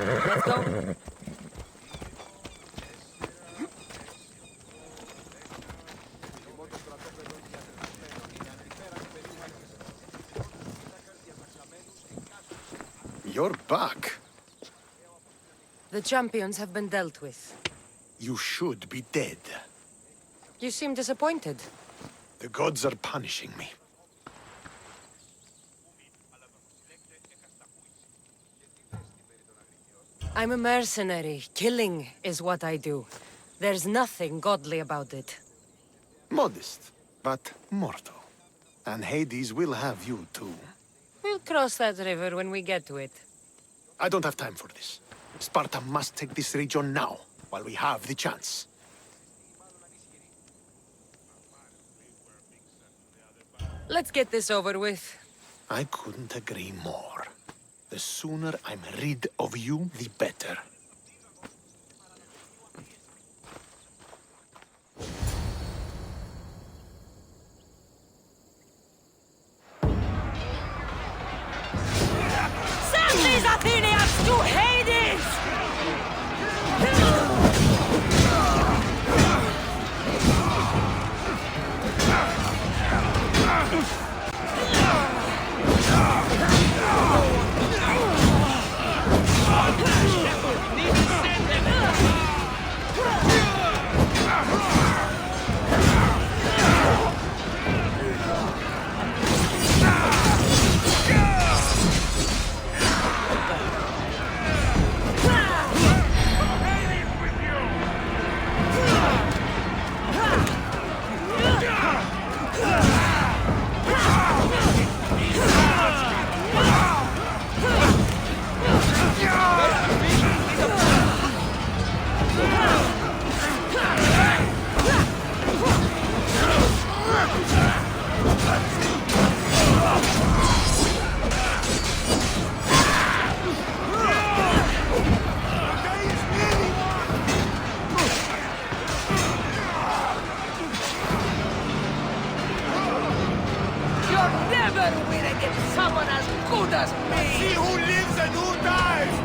Let's go. You're back. The champions have been dealt with. You should be dead. You seem disappointed. The gods are punishing me. I'm a mercenary. Killing is what I do. There's nothing godly about it. Modest, but mortal. And Hades will have you too. We'll cross that river when we get to it. I don't have time for this. Sparta must take this region now, while we have the chance. Let's get this over with. I couldn't agree more. The sooner I'm rid of you, the better. Send these Athenians to Hades! Someone as good as me! See who lives and who dies!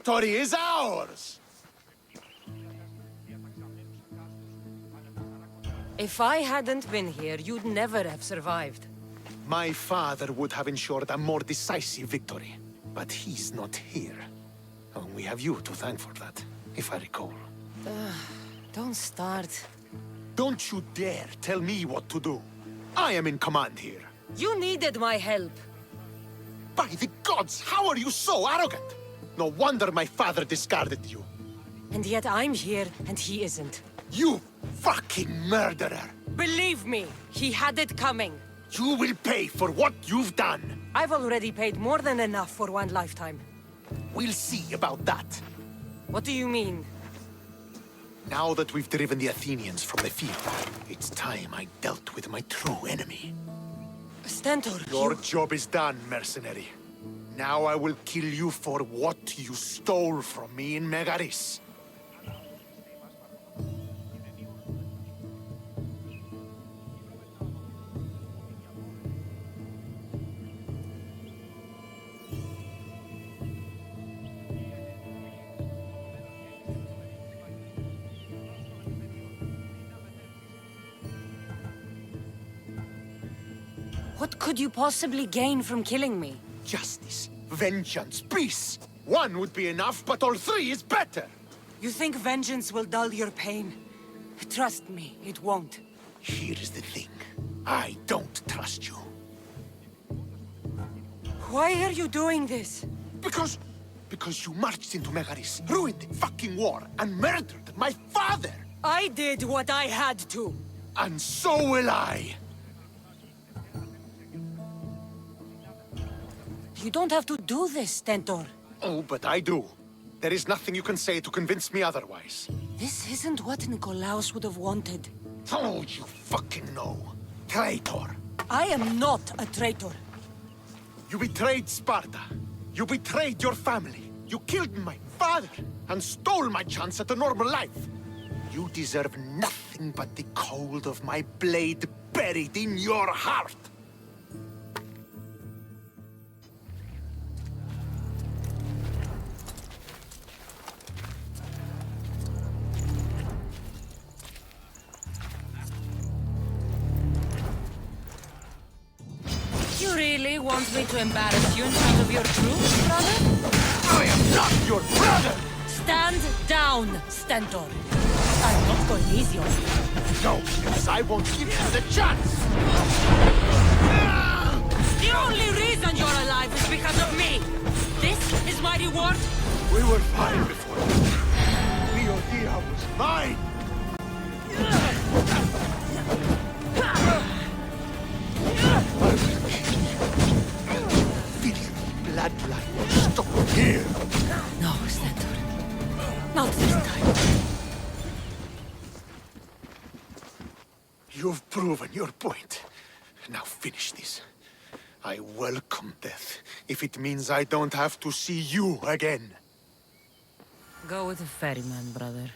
territory is ours! If I hadn't been here, you'd never have survived. My father would have ensured a more decisive victory. But he's not here. Oh, we have you to thank for that, if I recall. Don't start. Don't you dare tell me what to do. I am in command here. You needed my help. By the gods, how are you so arrogant? No wonder my father discarded you. And yet I'm here, and he isn't. You fucking murderer! Believe me, he had it coming. You will pay for what you've done. I've already paid more than enough for one lifetime. We'll see about that. What do you mean? Now that we've driven the Athenians from the field, it's time I dealt with my true enemy. Stentor, Your job is done, mercenary. Now I will kill you for what you stole from me in Megaris. What could you possibly gain from killing me? Justice, vengeance, peace. One would be enough, but all three is better. You think vengeance will dull your pain? Trust me, it won't. Here's the thing. I don't trust you. Why are you doing this? Because you marched into Megaris, ruined the fucking war, and murdered my father! I did what I had to. And so will I! You don't have to do this, Stentor. Oh, but I do. There is nothing you can say to convince me otherwise. This isn't what Nikolaos would have wanted. Oh, you fucking know. Traitor. I am not a traitor. You betrayed Sparta. You betrayed your family. You killed my father and stole my chance at a normal life. You deserve nothing but the cold of my blade buried in your heart. You really want me to embarrass you in front of your troops, brother? I am not your brother! Stand down, Stentor. I'm not going easy on you. No, because I won't give you the chance! The only reason you're alive is because of me. This is my reward. We were fine before. Leodia was mine! Bloodline stop here! No, Stentor. Not this time. You've proven your point. Now finish this. I welcome death, if it means I don't have to see you again. Go with the ferryman, brother.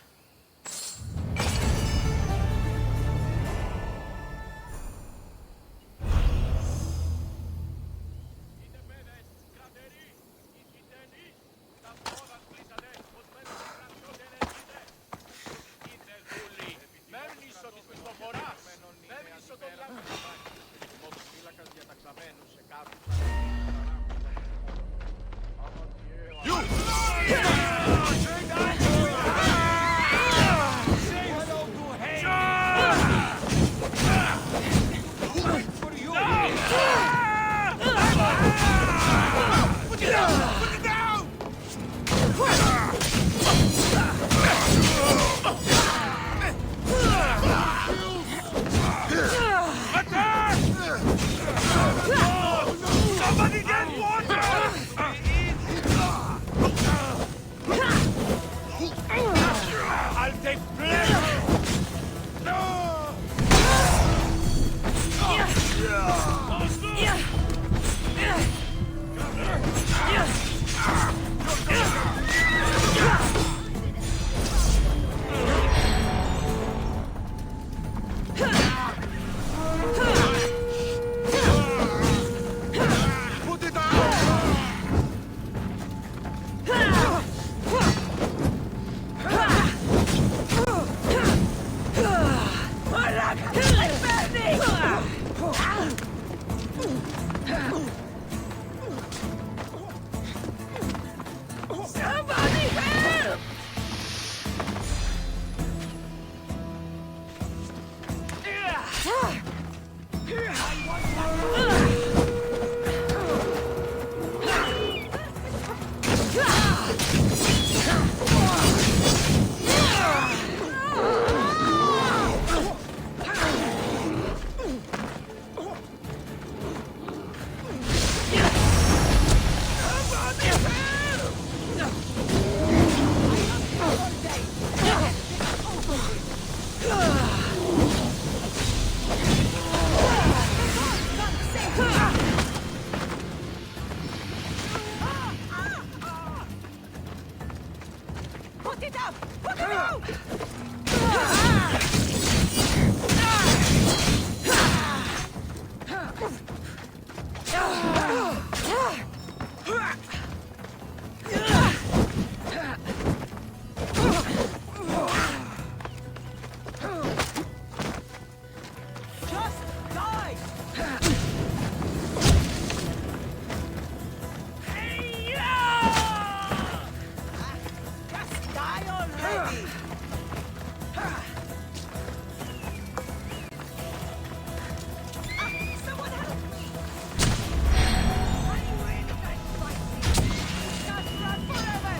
Put it up! Put it out! Just die! Just die already! Someone help me! I really like fighting! Just run forever!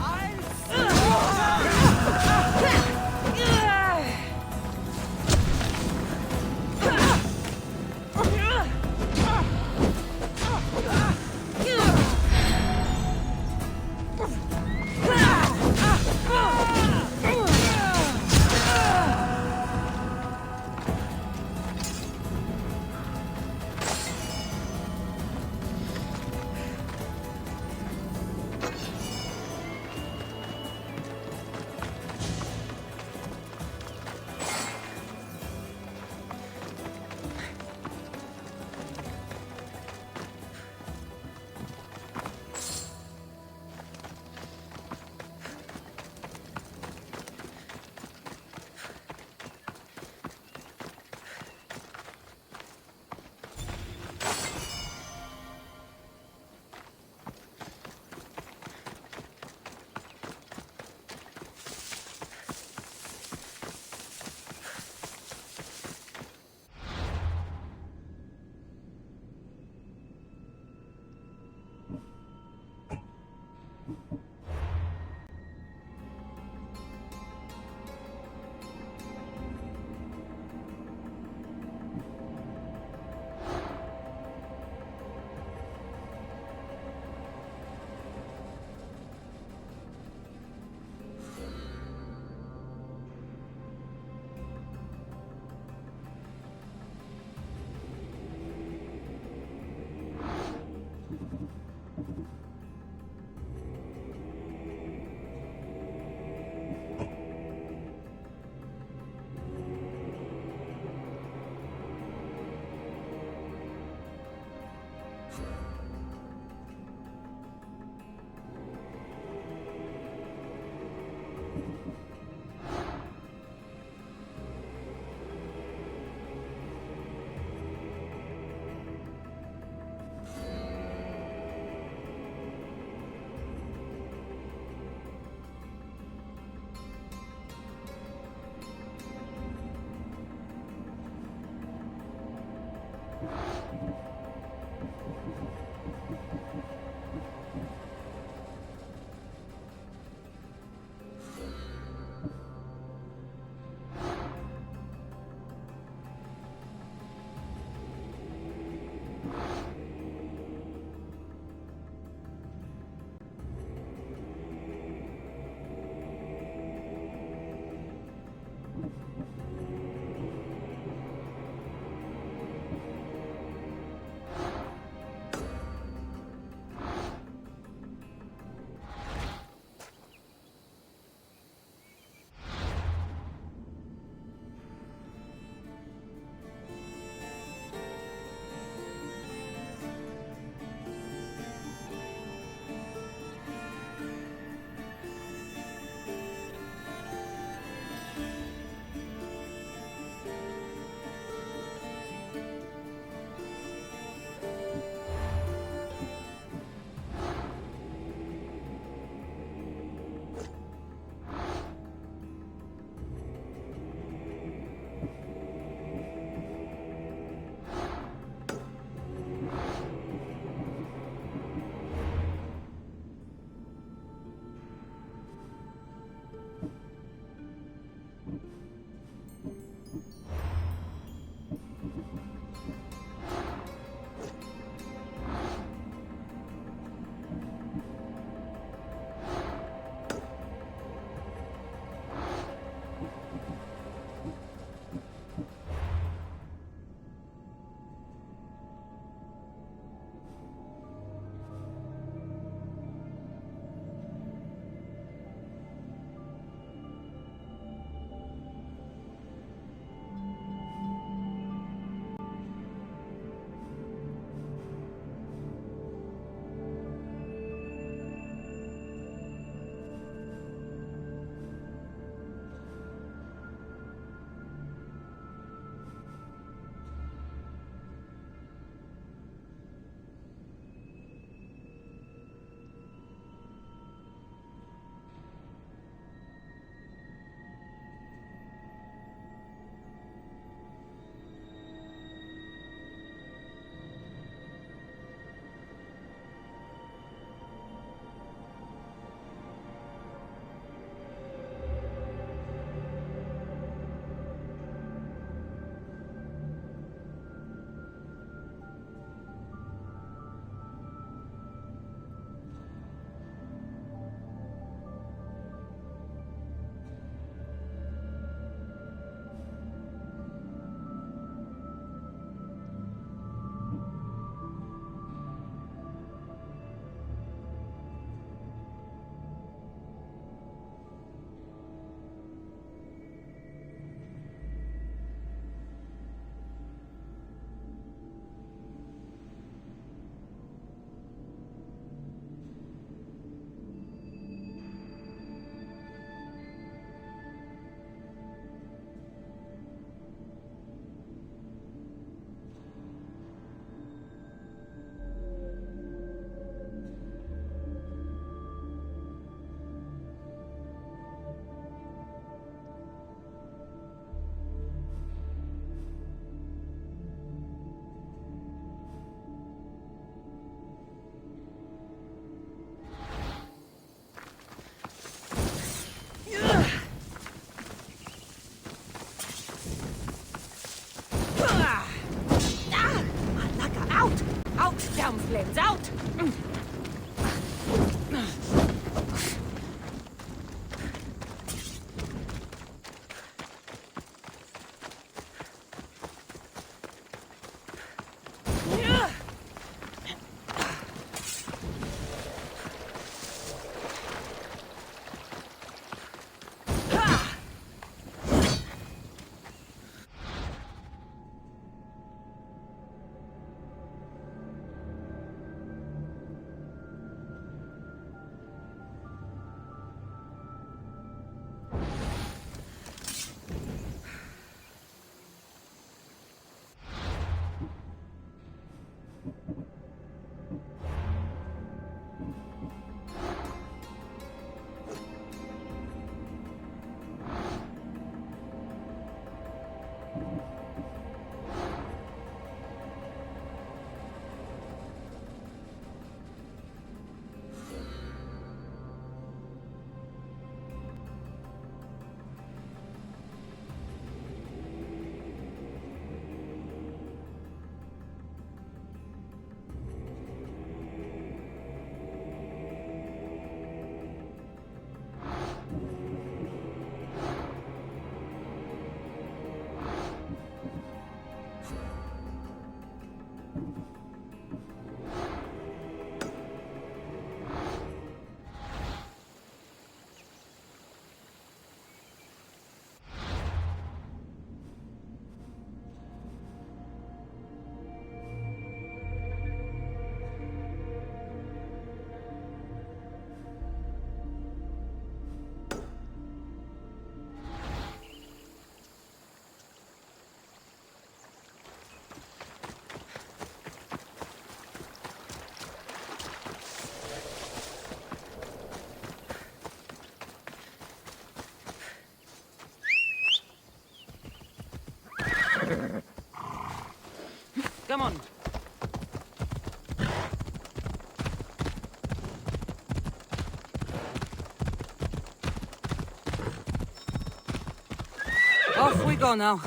Off we go now.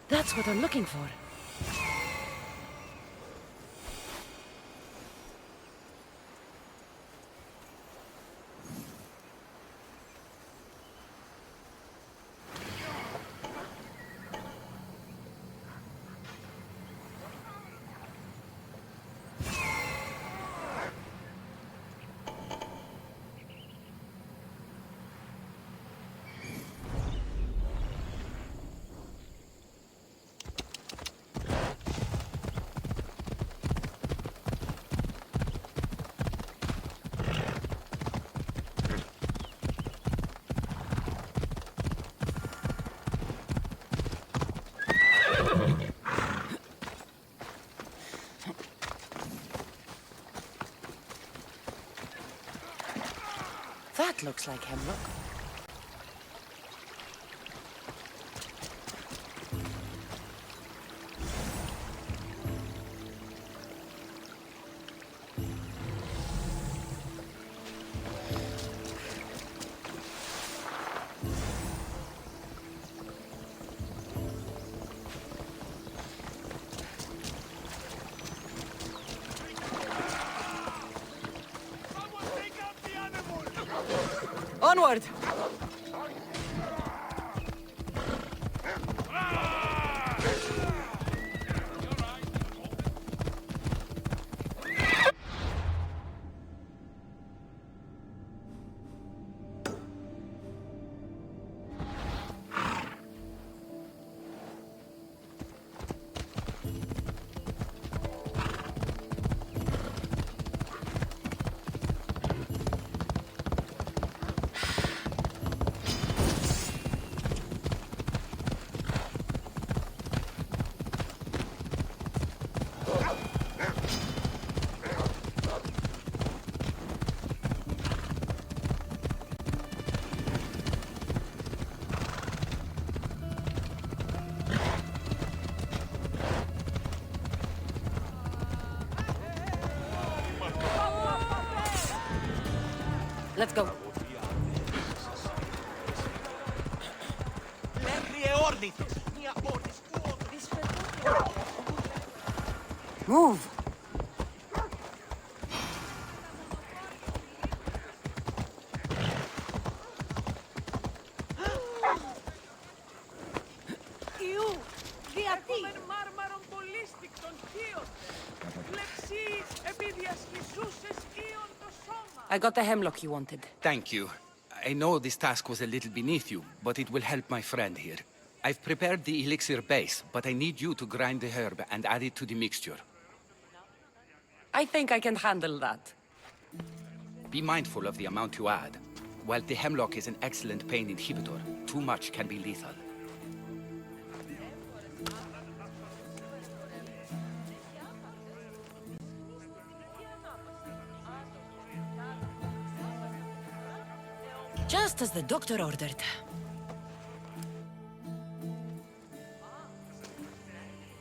That's what I'm looking for. That looks like hemlock. Someone take out the animal! Onward! Let's go. Move! Ιού, διατί. Μάρμαρον πολύστικτον χείον. Λεξί επί διασχισούσες ίον το σώμα. I got the hemlock you wanted. Thank you. I know this task was a little beneath you, but it will help my friend here. I've prepared the elixir base, but I need you to grind the herb and add it to the mixture. I think I can handle that. Be mindful of the amount you add. While the hemlock is an excellent pain inhibitor, too much can be lethal. Just as the doctor ordered.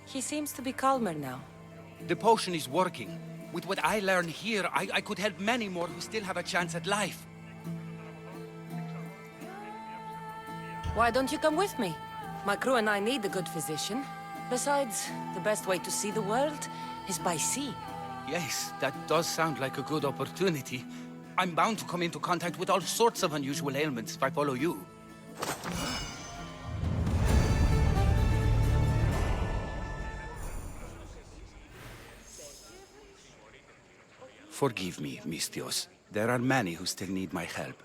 He seems to be calmer now. The potion is working. With what I learn here, I could help many more who still have a chance at life. Why don't you come with me? My crew and I need a good physician. Besides, the best way to see the world is by sea. Yes, that does sound like a good opportunity. I'm bound to come into contact with all sorts of unusual ailments if I follow you. Forgive me, Mistios. There are many who still need my help.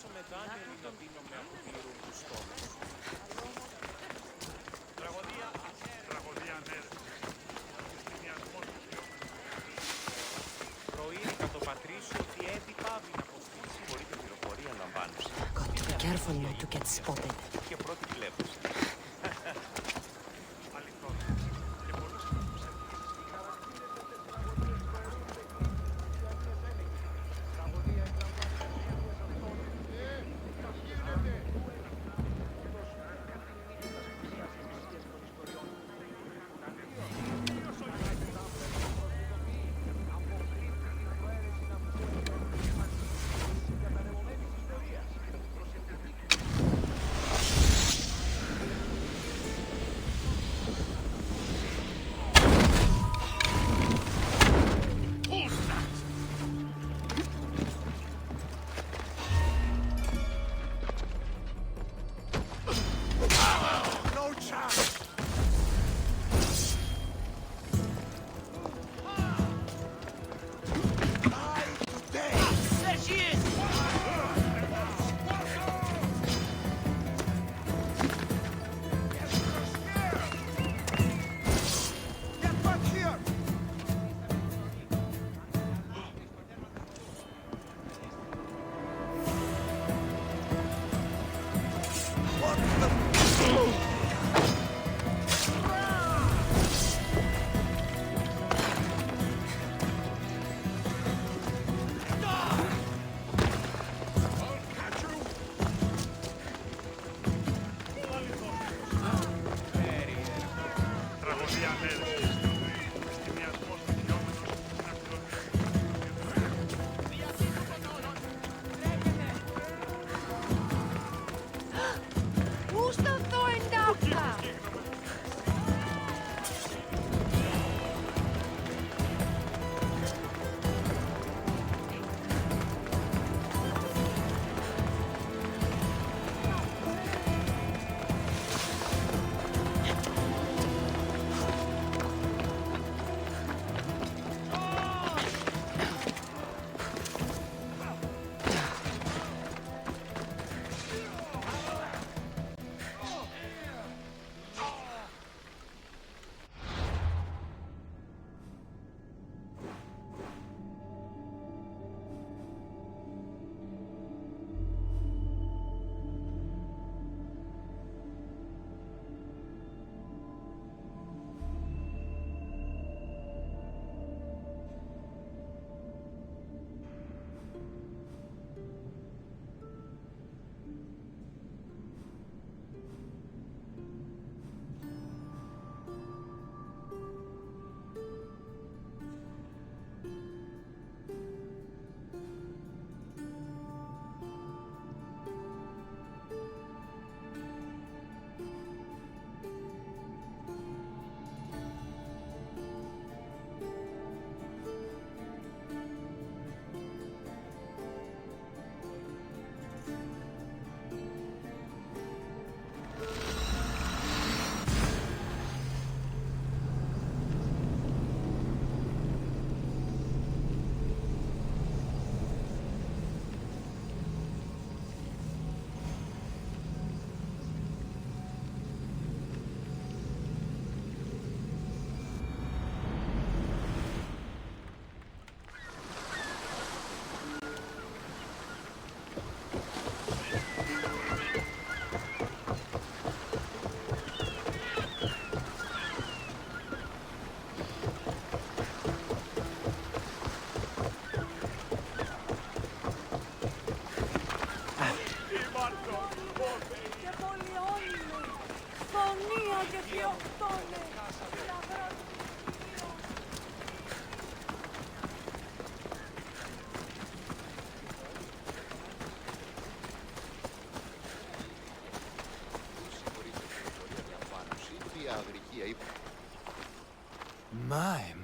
πόσο μετάνιωλοι να πίνουμε από τη ρούμ του στόλους. Τραγωδία, ναι. Στιγμιασμός του πρωί να το πατρίσω ότι Έντι πάβει να αποστήσει. Μπορείτε πληροφορία λαμβάνουσα. Got to be careful not to get spotted. Και πρώτη βλέπουσα.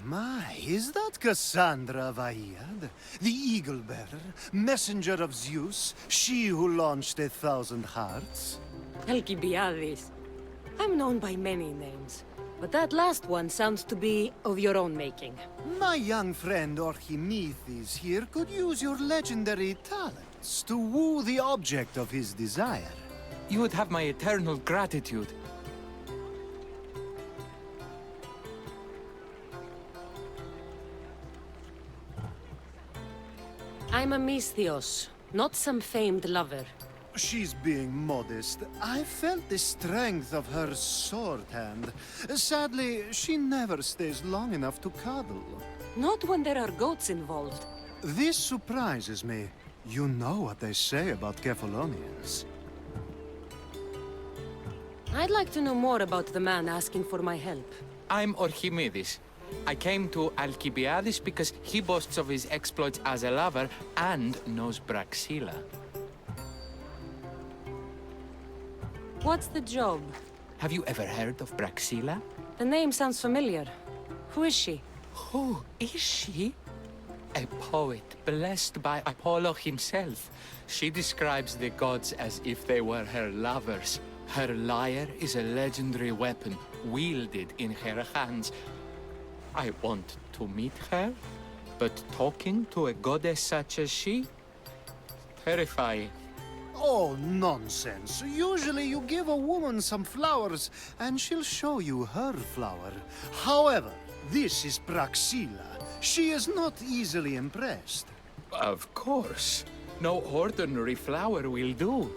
My, is that Cassandra of Aiad, the Eagle-Bearer, messenger of Zeus, she who launched 1,000 hearts? Alcibiades. I'm known by many names, but that last one sounds to be of your own making. My young friend Archimedes here could use your legendary talents. chance to woo the object of his desire. You would have my eternal gratitude. I'm a Misthios, not some famed lover. She's being modest. I felt the strength of her sword hand. Sadly, she never stays long enough to cuddle. Not when there are goats involved. This surprises me. You know what they say about Kephalonians. I'd like to know more about the man asking for my help. I'm Orchimedes. I came to Alcibiades because he boasts of his exploits as a lover and knows Braxilla. What's the job? Have you ever heard of Braxilla? The name sounds familiar. Who is she? Who is she? A poet blessed by Apollo himself. She describes the gods as if they were her lovers. Her lyre is a legendary weapon, wielded in her hands. I want to meet her, but talking to a goddess such as she? Terrifying. Oh, nonsense. Usually you give a woman some flowers, and she'll show you her flower. However, this is Praxila. She is not easily impressed. Of course. No ordinary flower will do.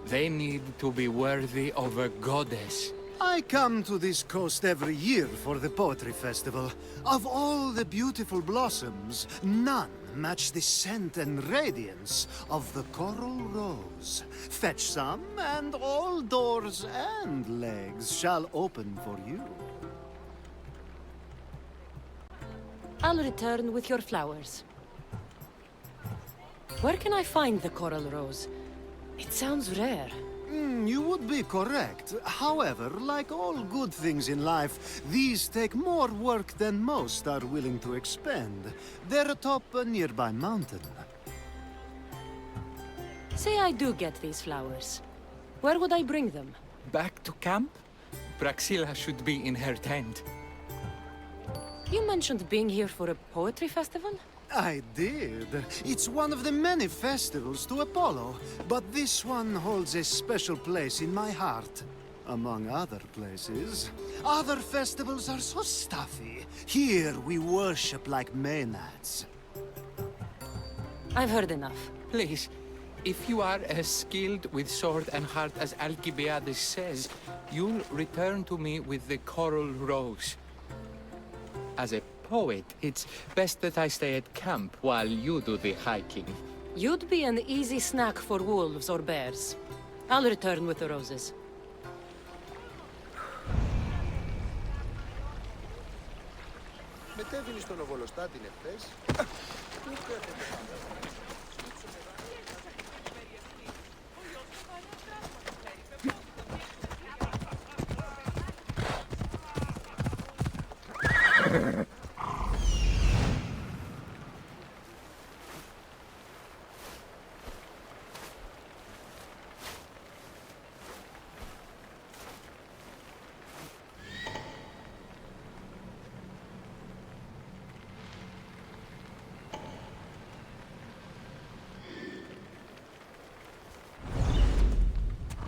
They need to be worthy of a goddess. I come to this coast every year for the Poetry Festival. Of all the beautiful blossoms, none match the scent and radiance of the coral rose. Fetch some, and all doors and legs shall open for you. I'll return with your flowers. Where can I find the coral rose? It sounds rare. You would be correct. However, like all good things in life, these take more work than most are willing to expend. They're atop a nearby mountain. Say I do get these flowers. Where would I bring them? Back to camp? Braxilla should be in her tent. You mentioned being here for a poetry festival? I did. It's one of the many festivals to Apollo, but this one holds a special place in my heart. Among other places. Other festivals are so stuffy. Here we worship like Maenads. I've heard enough. Please, if you are as skilled with sword and heart as Alcibiades says, you'll return to me with the coral rose. As a poet, it's best that I stay at camp while you do the hiking. You'd be an easy snack for wolves or bears. I'll return with the roses. Μετέβηνε στον Οβολοστάτη εχθές. Πού κάθεται πάντα.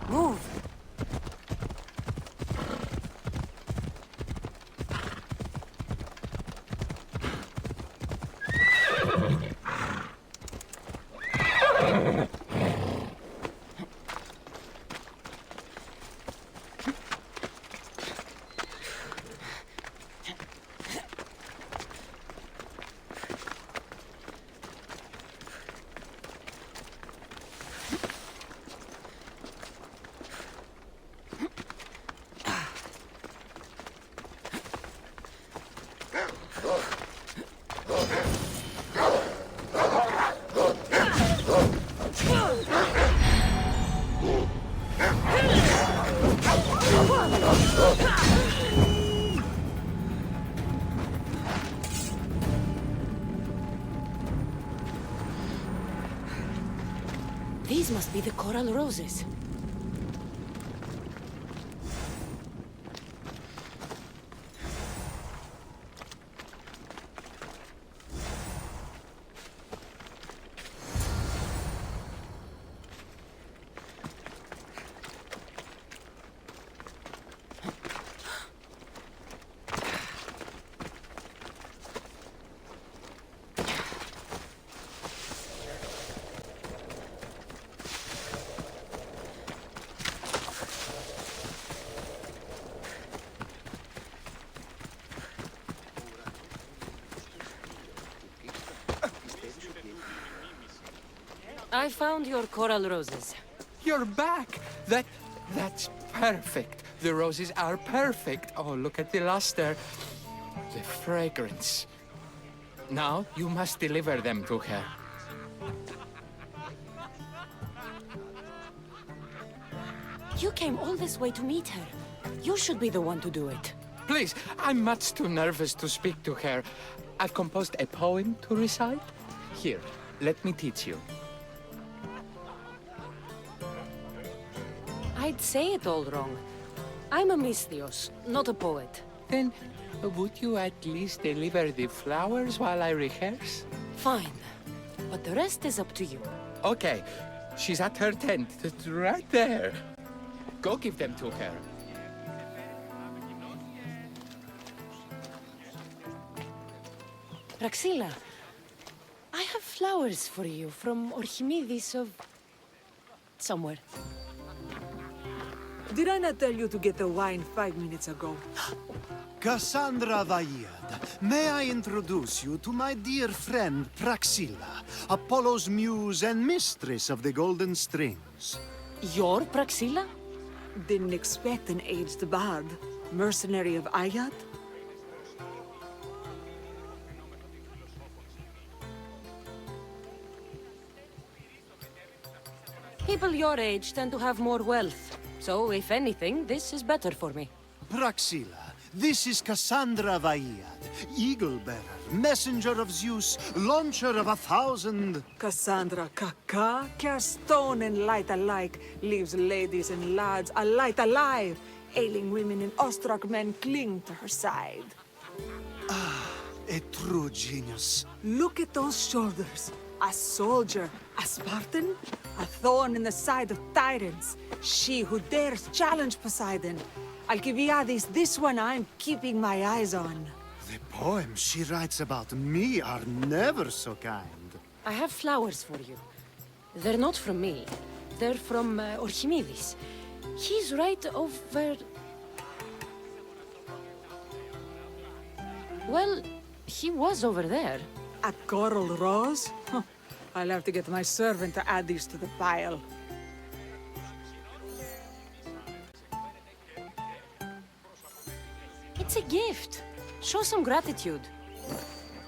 Move! These must be the coral roses. I found your coral roses. You're back! That's perfect. The roses are perfect. Oh, look at the luster. The fragrance. Now, you must deliver them to her. You came all this way to meet her. You should be the one to do it. Please, I'm much too nervous to speak to her. I've composed a poem to recite. Here, let me teach you. I'd say it all wrong. I'm a Misthios, not a poet. Then, would you at least deliver the flowers while I rehearse? Fine. But the rest is up to you. Okay, she's at her tent, right there. Go give them to her. Praxilla, I have flowers for you from Archimedes of... somewhere. Did I not tell you to get the wine 5 minutes ago? Cassandra Vaiad, may I introduce you to my dear friend Praxilla, Apollo's muse and mistress of the Golden Strings. You're Praxilla? Didn't expect an aged bard. Mercenary of Ayat? People your age tend to have more wealth. So, if anything, this is better for me. Praxilla, this is Cassandra Vaiad, Eagle-bearer, messenger of Zeus, launcher of 1,000... Cassandra Kaka, cares stone and light alike, leaves ladies and lads alight alive. Ailing women and awestruck men cling to her side. A true genius. Look at those shoulders. A soldier, a Spartan, a thorn in the side of tyrants. She who dares challenge Poseidon. Alcibiades, this one I'm keeping my eyes on. The poems she writes about me are never so kind. I have flowers for you. They're not from me. They're from Archimedes. He's right over... Well, he was over there. A coral rose? Huh. I'll have to get my servant to add these to the pile. It's a gift. Show some gratitude.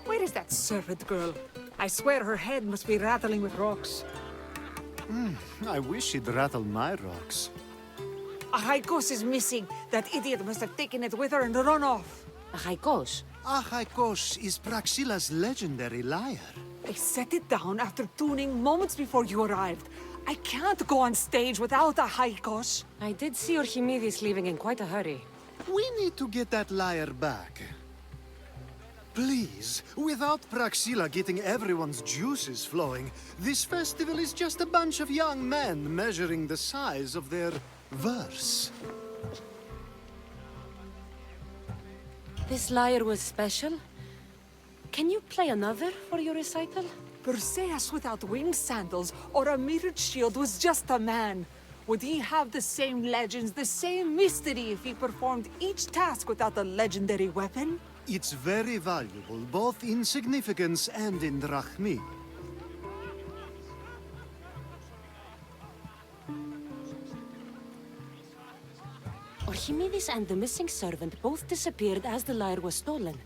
Where is that servant girl? I swear her head must be rattling with rocks. I wish she'd rattle my rocks. A Haikos is missing. That idiot must have taken it with her and run off. A haikos. Achaikos is Praxilla's legendary lyre. I set it down after tuning moments before you arrived. I can't go on stage without a Haikos. I did see Archimedes leaving in quite a hurry. We need to get that lyre back. Please, without Praxilla getting everyone's juices flowing, this festival is just a bunch of young men measuring the size of their verse. This lyre was special. Can you play another for your recital? Perseus without winged sandals or a mirrored shield was just a man. Would he have the same legends, the same mystery if he performed each task without a legendary weapon? It's very valuable, both in significance and in drachmi. Archimedes and the missing servant both disappeared as the lyre was stolen.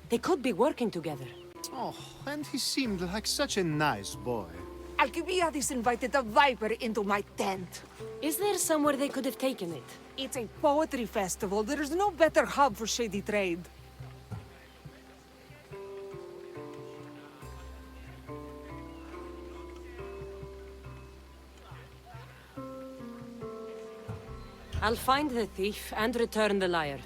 They could be working together. Oh, and he seemed like such a nice boy. Alcibiades invited a viper into my tent. Is there somewhere they could have taken it? It's a poetry festival. There's no better hub for shady trade. I'll find the thief and return the lyre.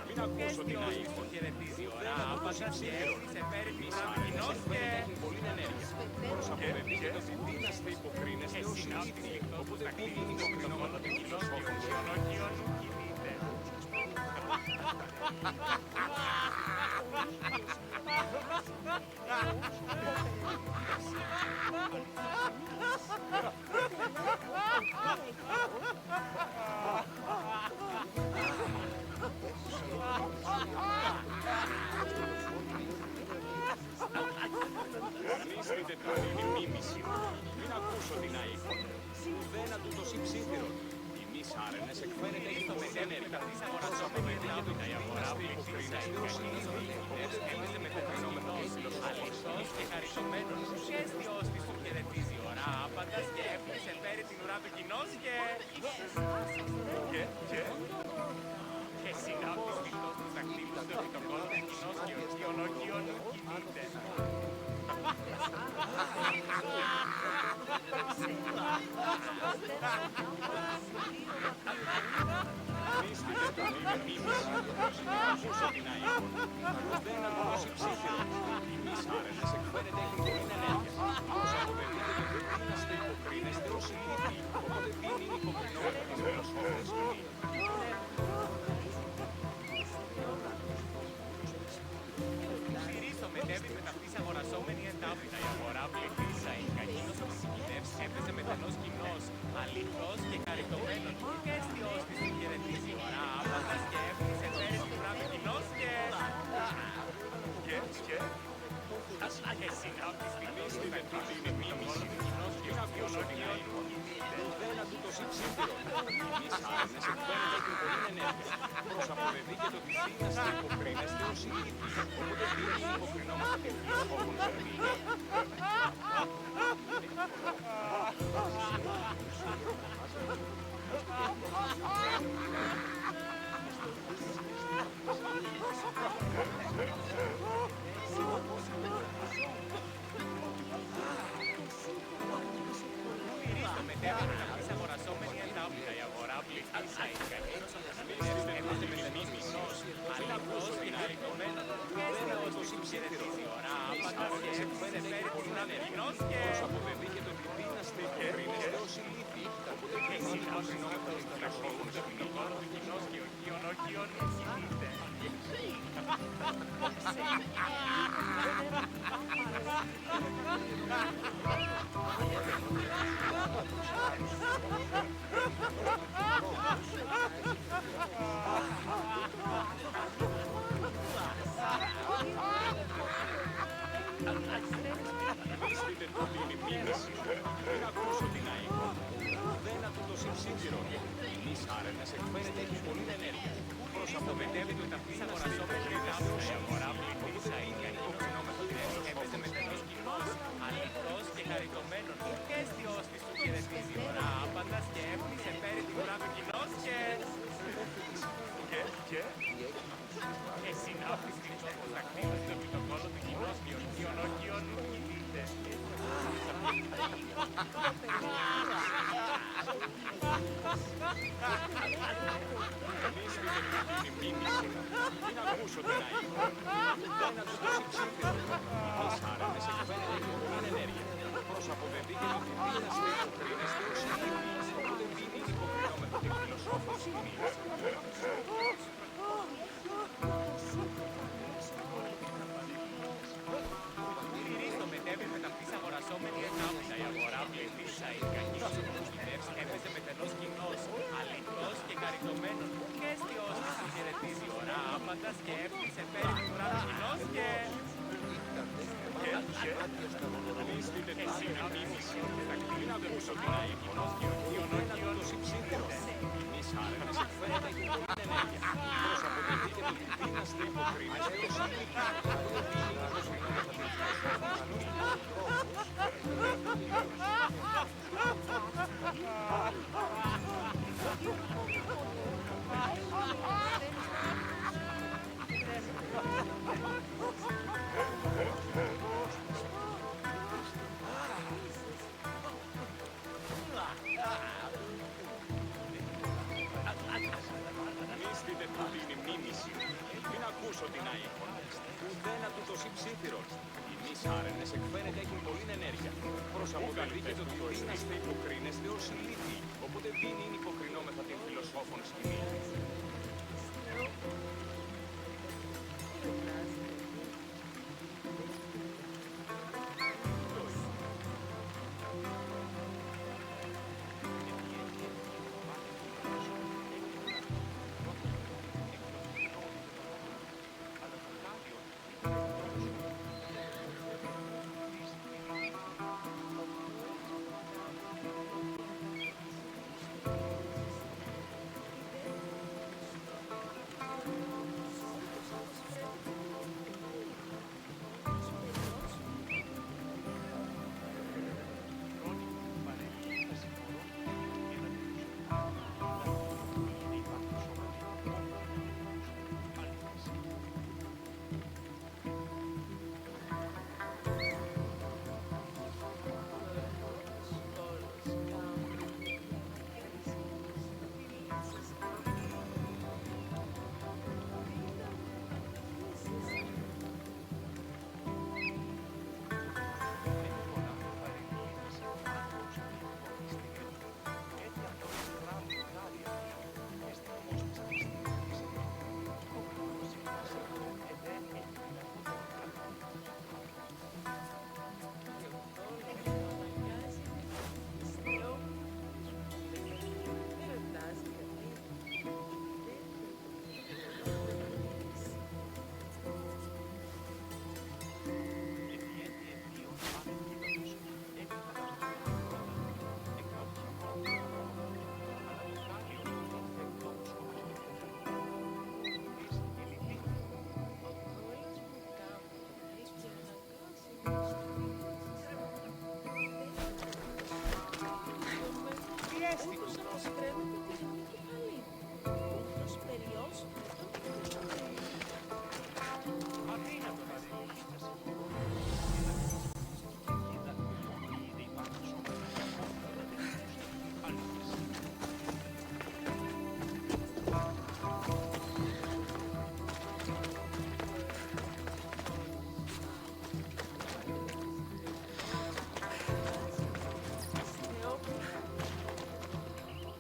Μην ακούσω την αήφο. Χαιρετίζει ώρα, άπατα και σε φέρει την κοινός και... Πολύ ενέργεια. Προς αποδεδείγει το δύναστε υποκρίνεστε ως συνήθι. Οπότε πήγαινε η υποκρινόμενο του κοινός και ο ξενόκιον κινείται. Μνήστητε τον είναι μίμηση. Μην ακούσω την αήφο. Ουδένα του το συμψήφιρον. Οι μης άρενες εκφαίνεται εις το μεσένερκα. Προσωπεύεται για το η αγορά που υποκρίνεστε ως συνήθι. Έπαιζε με κοκρινόμενο ίσλος. Αληθός και χαριτωμένος. Και αισθιός της του χαιρετίζει ώρα άπαντας και έφτιασε φέρει την ουρά του κοινός και... Και συνάπτης πιστός τους δακτύλους του επιτοκόλου του κοινός και ορκίων κινείται. Μνήστητε τον είναι μίμηση. Ακούσω την αήφο. Δεν ακούσει ψήφιρο. Οι μης άρενες εκφαίνεται έχουν πολύ ενέργεια. Ως αποδεδείτε το δύναστε υποκρίνεστε ως συνήθι. Οπότε δίνει υποκρινόμενο της φιλοσόφης κοινή. Συρίσω μετέβη με ταυτής αγορασόμενη εντάπητα. Η αγορά πληθύσα. Η κακίνος που συγκινεύσει έπαιζε με τενός κοινός. Αληθός και χαριτωμένος. Και αισθιός της του χαιρετίζει ώρα άπαντας και έφτιασε φέρει την ουρά του κοινός και... Και συνάπτης πιστός του δακτύλους του επιτοκόλου του κοινός και ορκίων κινείται. Ουδένα του το συμψήφιρο. Οι μης άρενες εκφαίνεται έχουν πολύ ενέργεια. Προς αποδεδείγει το της δύναστε υποκρίνεστε ως συνήθι. Οπότε δίνει υποκρινόμαστε την φιλοσόφων ζερμή. Στηρίζω μετέβη με ταυτής αγορασόμενη εντάπητα. Η αγορά πληθύσα. Η κακίνος που συγκινεύσει έπαιζε με τενός κοινός. Αληθός και χαριτωμένος. Και αισθιός του χαιρετίζει ώρα άπαντας και έφτιασε φέρει την ουρά του κοινός και... Ως αποδεδείγει το δύναστε υποκρίνεστε ως συνήθι. Και συνάπτης πιστός του δακτύλους του επιτοκόλου του κοινός και ορκίων κινείται. Μνήστητε τον είναι μίμηση. Μην ακούσω την αήφο. Ουδένα του το συμψήφιρο. Οι μης άρενες εκφαίνεται έχει πολύ ενέργεια. Προς αποδεδεύει το ταυτής αγορασόμενη εντάπητα. Η αγορά πληθύσα. Η κακίνος έπαιζε με τενός κοινός. Αληθός και χαριτωμένος. Και αισθιός της του χαιρετίζει ώρα άπαντας και έφτιασε φέρει την ουρά του κοινός και... Και συνάπτης πιστός του δακτύλους του επιτοκόλου του κοινός και ορκίων κινείται. Μνήστητε τον είναι μίμηση. Μην ακούσω την αήφο. Ουδένα του το συμψήφιρο. Οι μης άρενες εκφαίνεται έχουν πολύ ενέργεια. Προς αποδεδείγει το δύναστε υποκρίνεστε ως συνήθι. Οπότε δίνει υποκρινόμενο την φιλοσόφος κοινή. Στηρίζω μετέβη με ταυτής αγορασόμενη εντάπητα. Η αγορά πληθύσα. Η κακίνος που συγκινεύσει έπαιζε με τενός κοινός. Αληθός και χαριτωμένος. Και αισθιός της του χαιρετίζει ώρα άπαντας και έφτιασε φέρει την ουρά του κοινός και... Μνήστητε τον είναι μίμηση. Μην ακούσω την αήφο. Ουδένα του το συμψήφιρο. Οι μης άρενες εκφαίνεται έχει πολύ ενέργεια. Προς αποδεδείγει το δύναστε υποκρίνεστε ως συνήθι. Οπότε δίνει υποκρινόμαστε την φιλοσόφων την αίκον, ουδένα τούτος υψίθυρον. Οι μης άρενες εκφαίνεται έχουν πολλήν ενέργεια. Προς αποκαλύπτεται ότι δύναστε υποκρίνεστε ως ηλίθιοι, οπότε δίνει υποκρινόμεθα την φιλοσόφων σκηνή.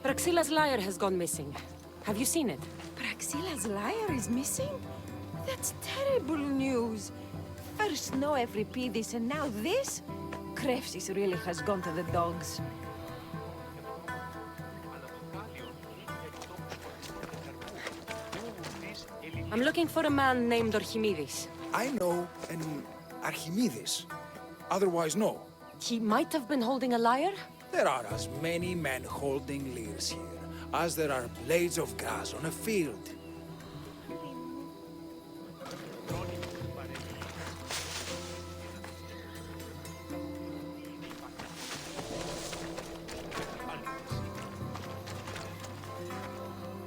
Praxilla's lyre has gone missing. Have you seen it? Praxilla's lyre is missing? That's terrible news. First no Evripidis and now this? Krefsis really has gone to the dogs. I'm looking for a man named Archimedes. I know an Archimedes. Otherwise, no. He might have been holding a lyre? There are as many men holding lyres here as there are blades of grass on a field.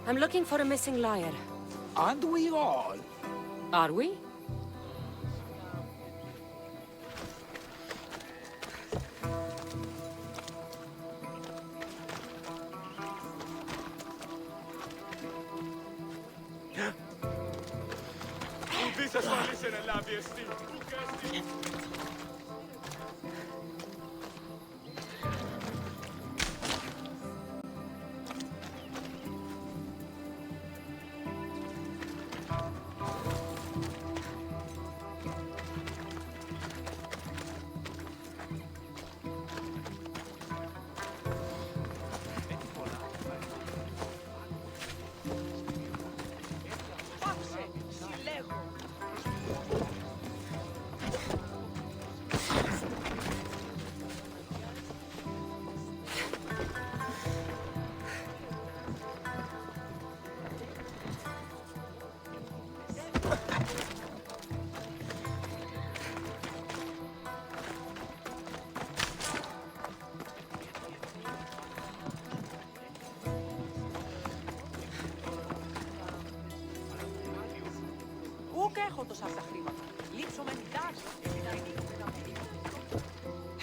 I'm looking for a missing lyre. Aren't we all? Are we? Ουδής ασφαλής εν ελάβει εστί.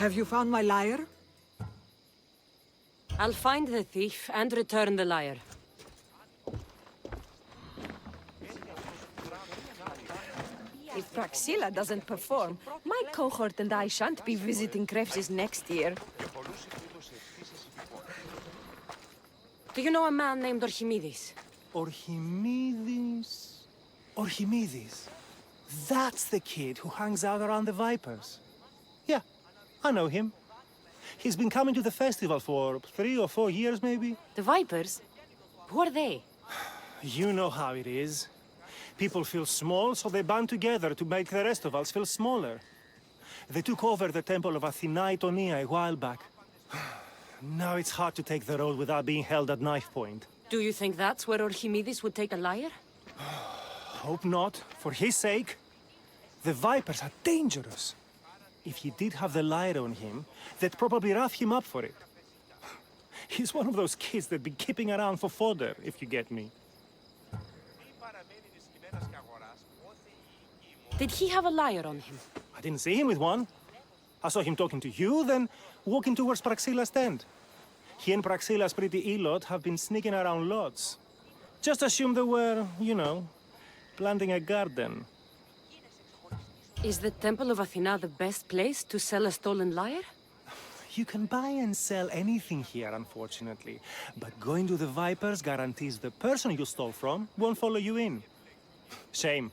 Have you found my lyre? I'll find the thief and return the lyre. If Praxilla doesn't perform, my cohort and I shan't be visiting Krefsis next year. Do you know a man named Archimedes? Archimedes. Archimedes. That's the kid who hangs out around the Vipers. Yeah, I know him. He's been coming to the festival for 3 or 4 years, maybe. The Vipers? Who are they? You know how it is. People feel small, so they band together to make the rest of us feel smaller. They took over the temple of Athena Itonia a while back. Now it's hard to take the road without being held at knife point. Do you think that's where Archimedes would take a lyre? Hope not, for his sake. The Vipers are dangerous. If he did have the lyre on him, they'd probably rough him up for it. He's one of those kids that'd be keeping around for fodder, if you get me. Did he have a lyre on him? I didn't see him with one. I saw him talking to you, then walking towards Praxilla's tent. He and Praxilla's pretty Elot have been sneaking around lots. Just assume they were, you know, planting a garden. Is the Temple of Athena the best place to sell a stolen lyre? You can buy and sell anything here, unfortunately. But going to the Vipers guarantees the person you stole from won't follow you in. Shame.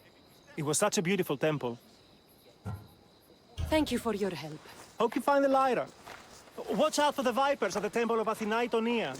It was such a beautiful temple. Thank you for your help. Hope you find the lyre. Watch out for the Vipers at the temple of Athena Itonia.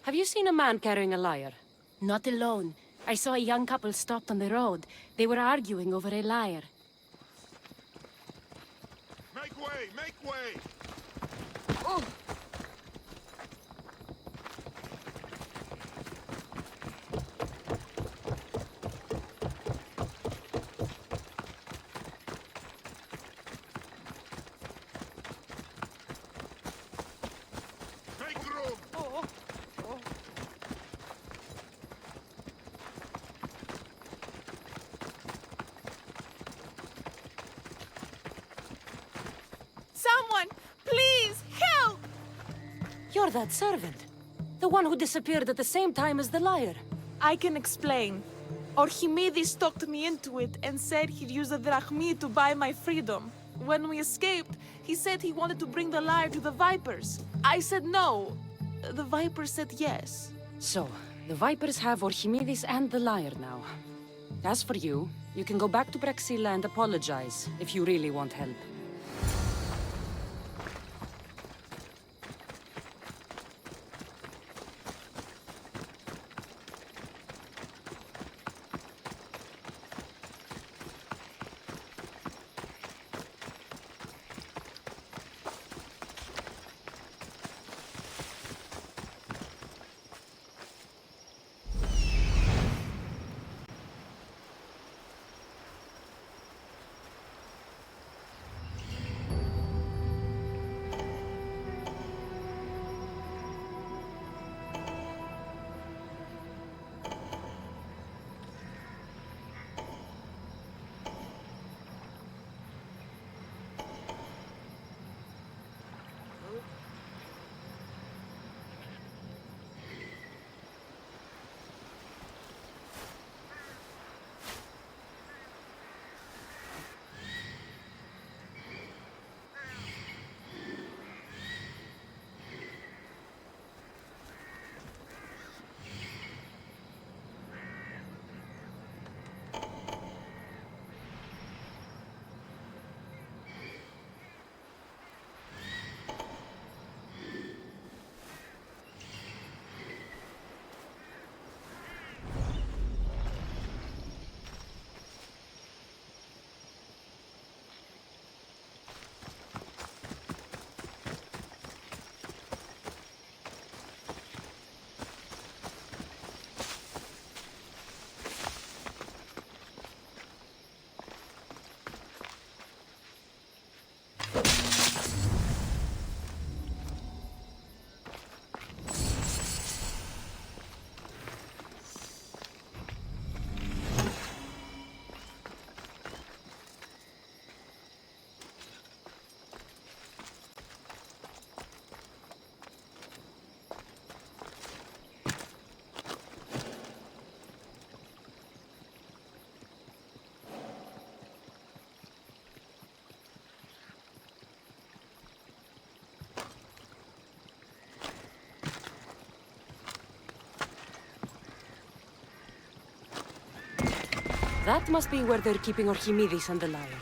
Have you seen a man carrying a lyre? Not alone. I saw a young couple stopped on the road. They were arguing over a lyre. Make way! Make way! Make room! Someone, please, help! You're that servant. The one who disappeared at the same time as the lyre. I can explain. Archimedes talked me into it and said he'd use a drachmi to buy my freedom. When we escaped, he said he wanted to bring the lyre to the Vipers. I said no. The Vipers said yes. So, the Vipers have Archimedes and the lyre now. As for you, you can go back to Praxilla and apologize if you really want help. That must be where they're keeping Archimedes and the lyre.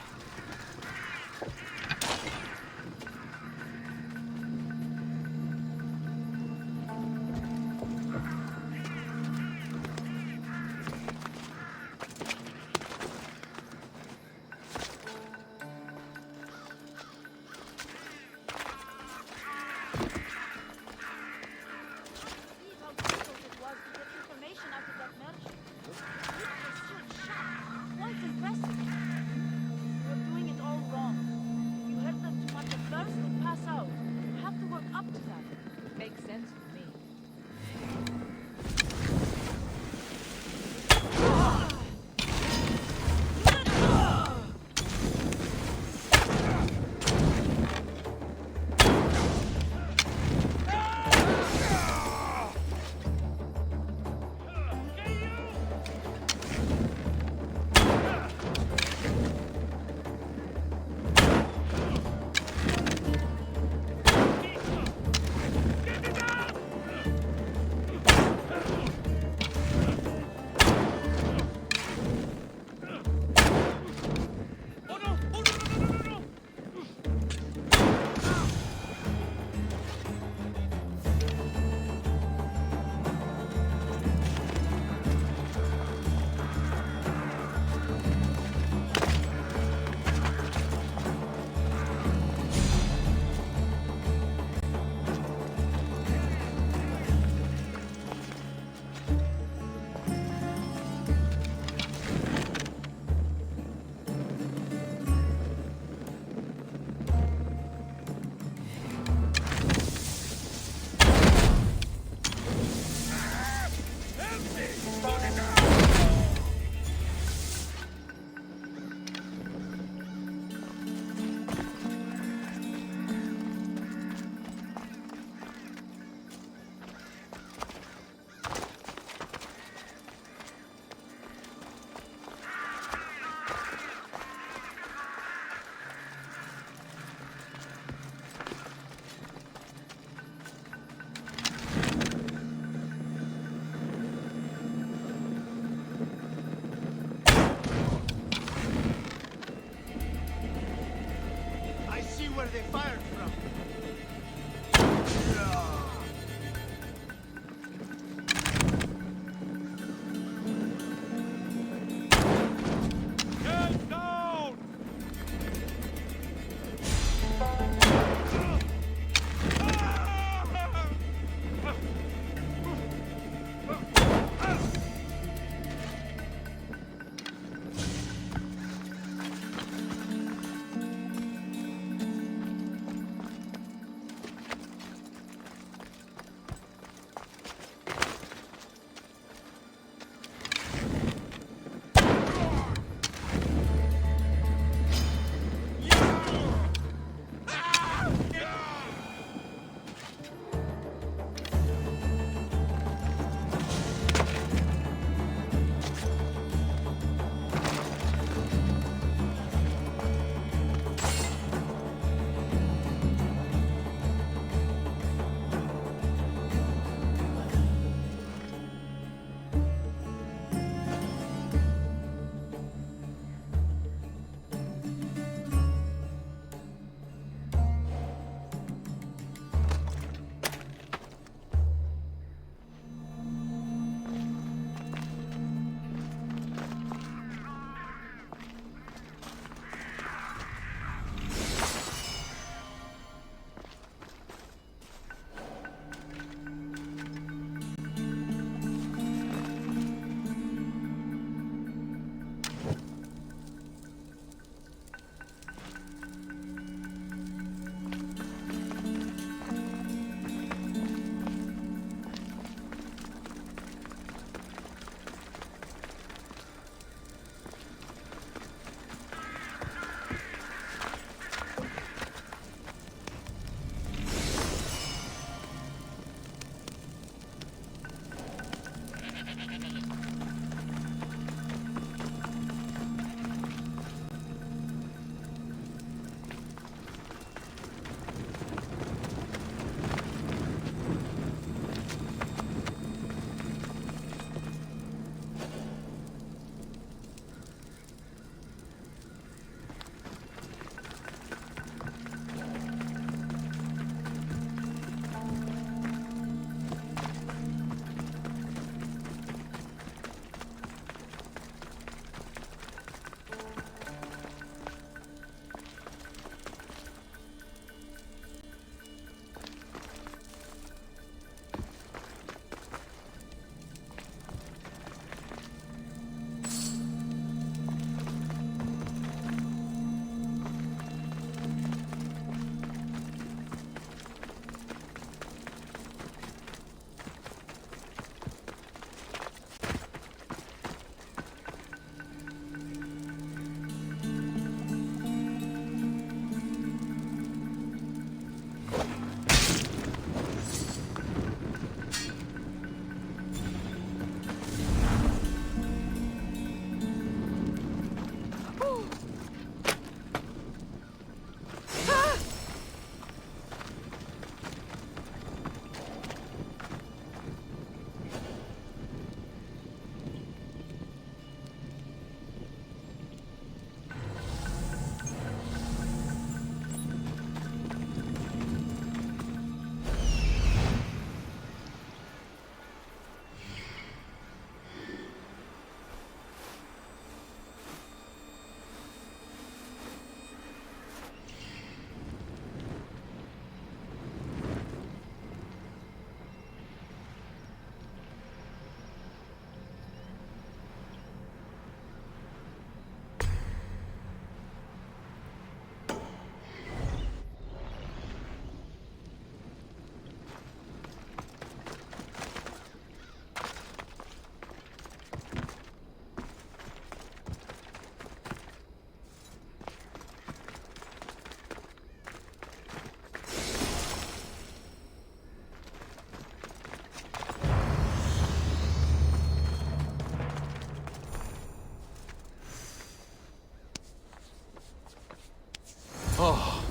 Oh,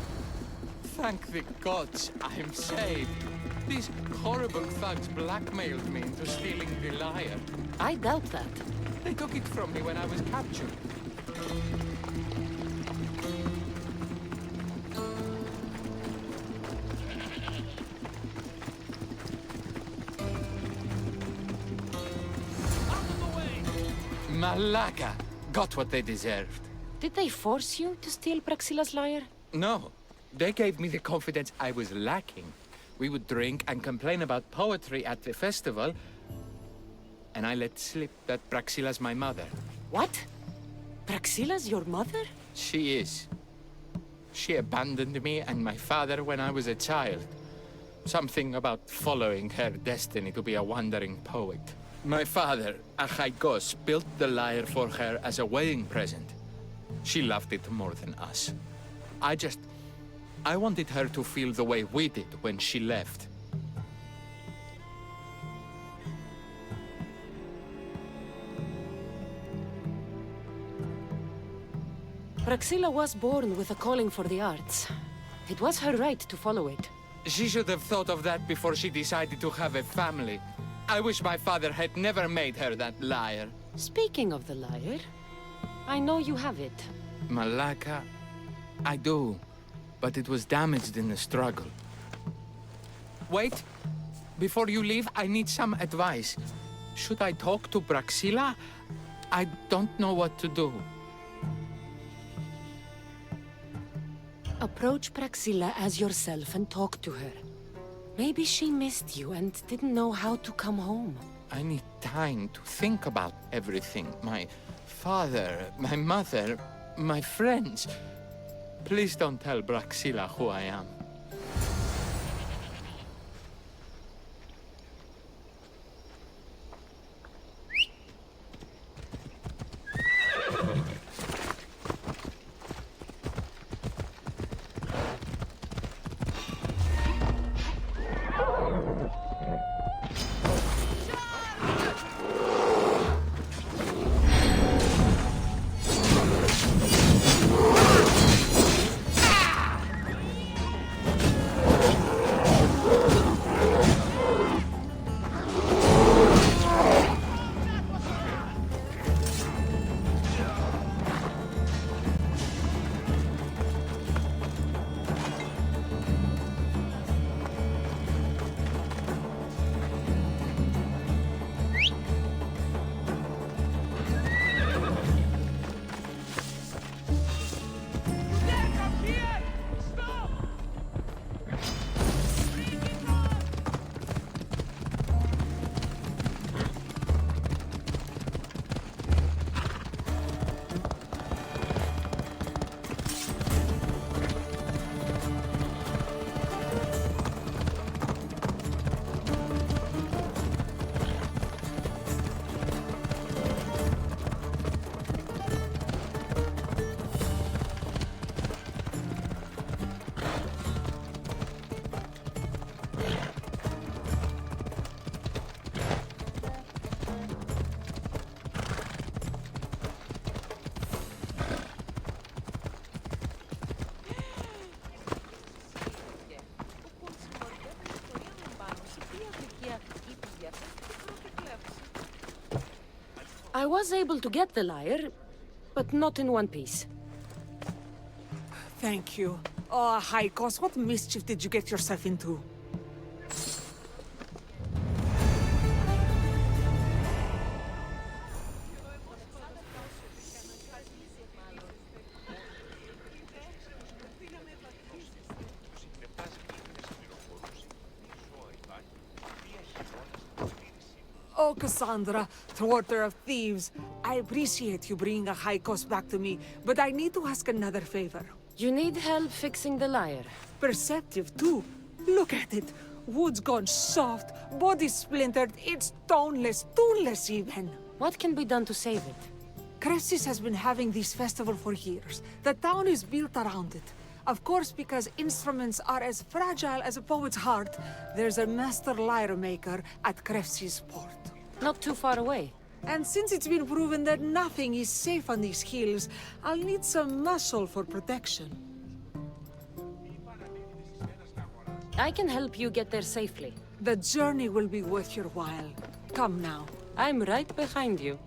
thank the gods I'm saved. These horrible thugs blackmailed me into stealing the lyre. I doubt that. They took it from me when I was captured. Malaka got what they deserved. Did they force you to steal Praxila's lyre? No, they gave me the confidence I was lacking. We would drink and complain about poetry at the festival, and I let slip that Praxila's my mother. What? Praxila's your mother? She is. She abandoned me and my father when I was a child. Something about following her destiny to be a wandering poet. My father, Achaikos, built the lyre for her as a wedding present. She loved it more than us. I wanted her to feel the way we did when she left. Praxila was born with a calling for the arts. It was her right to follow it. She should have thought of that before she decided to have a family. I wish my father had never made her that lyre. Speaking of the lyre, I know you have it. Malaka, I do, but it was damaged in the struggle. Wait, before you leave, I need some advice. Should I talk to Praxila? I don't know what to do. Approach Praxila as yourself and talk to her. Maybe she missed you and didn't know how to come home. I need time to think about everything. My father, my mother, my friends. Please don't tell Praxila who I am. I was able to get the lyre, but not in one piece. Thank you. Oh, Haikos, what mischief did you get yourself into? Oh, Cassandra, thwarter of thieves. I appreciate you bringing a Haikos back to me, but I need to ask another favor. You need help fixing the lyre. Perceptive, too. Look at it. Wood's gone soft, body splintered, it's toneless, tuneless even. What can be done to save it? Cressis has been having this festival for years. The town is built around it. Of course, because instruments are as fragile as a poet's heart, there's a master lyre maker at Cressis port. Not too far away. And since it's been proven that nothing is safe on these hills, I'll need some muscle for protection. I can help you get there safely. The journey will be worth your while. Come now. I'm right behind you.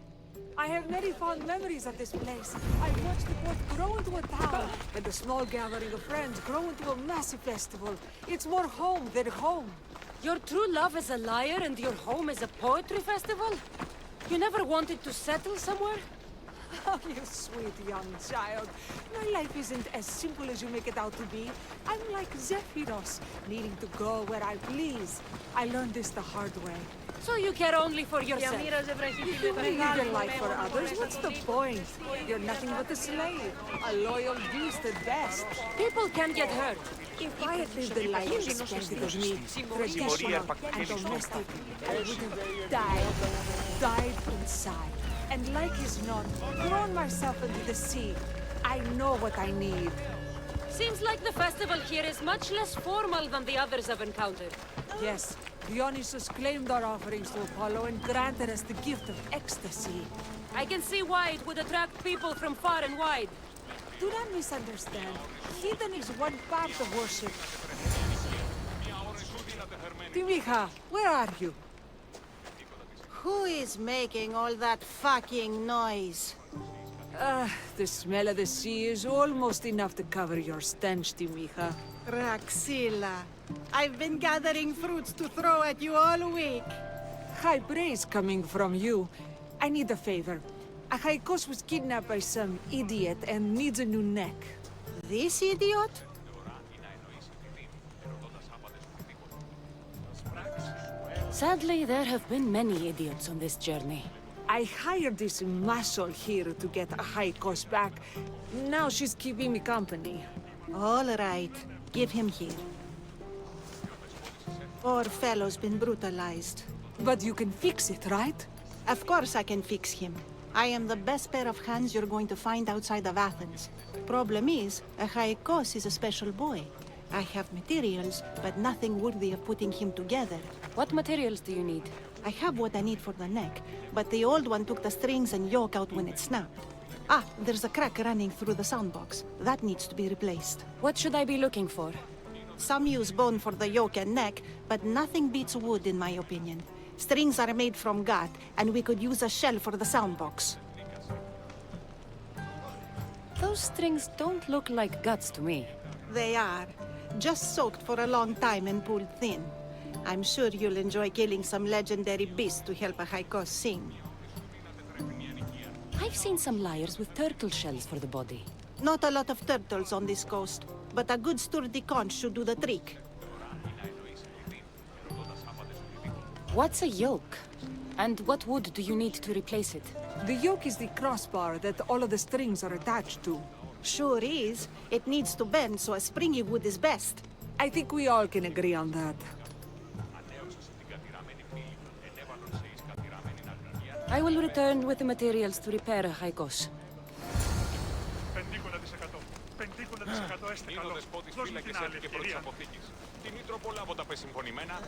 I have many fond memories of this place. I watched the port grow into a town, and the small gathering of friends grow into a massive festival. It's more home than home. Your true love is a liar and your home is a poetry festival? You never wanted to settle somewhere? Oh, you sweet young child. My life isn't as simple as you make it out to be. I'm like Zephyros, needing to go where I please. I learned this the hard way. So you care only for yourself? If you live your life for others, what's the point? You're nothing but a slave, a loyal beast at best. People can get hurt. If I had lived the life expected of me, traditional and domestic, I would have died inside. And like as not, thrown myself into the sea. I know what I need. Seems like the festival here is much less formal than the others I've encountered. Yes, Dionysus claimed our offerings to Apollo and granted us the gift of ecstasy. I can see why it would attract people from far and wide. Do not misunderstand. Heathen is one part of worship. Timiha, where are you? Who is making all that fucking noise? The smell of the sea is almost enough to cover your stench, Timiha. Raxila, I've been gathering fruits to throw at you all week. High praise coming from you. I need a favor. Achaikos was kidnapped by some idiot and needs a new neck. This idiot? Sadly, there have been many idiots on this journey. I hired this muscle here to get Achaikos back. Now she's keeping me company. All right, give him here. Poor fellow's been brutalized. But you can fix it, right? Of course I can fix him. I am the best pair of hands you're going to find outside of Athens. Problem is, Achaikos is a special boy. I have materials, but nothing worthy of putting him together. What materials do you need? I have what I need for the neck, but the old one took the strings and yoke out when it snapped. Ah, there's a crack running through the soundbox. That needs to be replaced. What should I be looking for? Some use bone for the yoke and neck, but nothing beats wood in my opinion. Strings are made from gut, and we could use a shell for the soundbox. Those strings don't look like guts to me. They are. Just soaked for a long time and pulled thin. I'm sure you'll enjoy killing some legendary beast to help Achaikos sing. I've seen some lyres with turtle shells for the body. Not a lot of turtles on this coast, but a good sturdy conch should do the trick. What's a yoke? And what wood do you need to replace it? The yoke is the crossbar that all of the strings are attached to. Sure is. It needs to bend, so a springy wood is best. I think we all can agree on that. I will return with the materials to repair Achaikos. Είναι ο δεσπότης φύλακες και πρώτης αποθήκης. Δημήτρο, πολλά από τα πεσυμφωνημένα.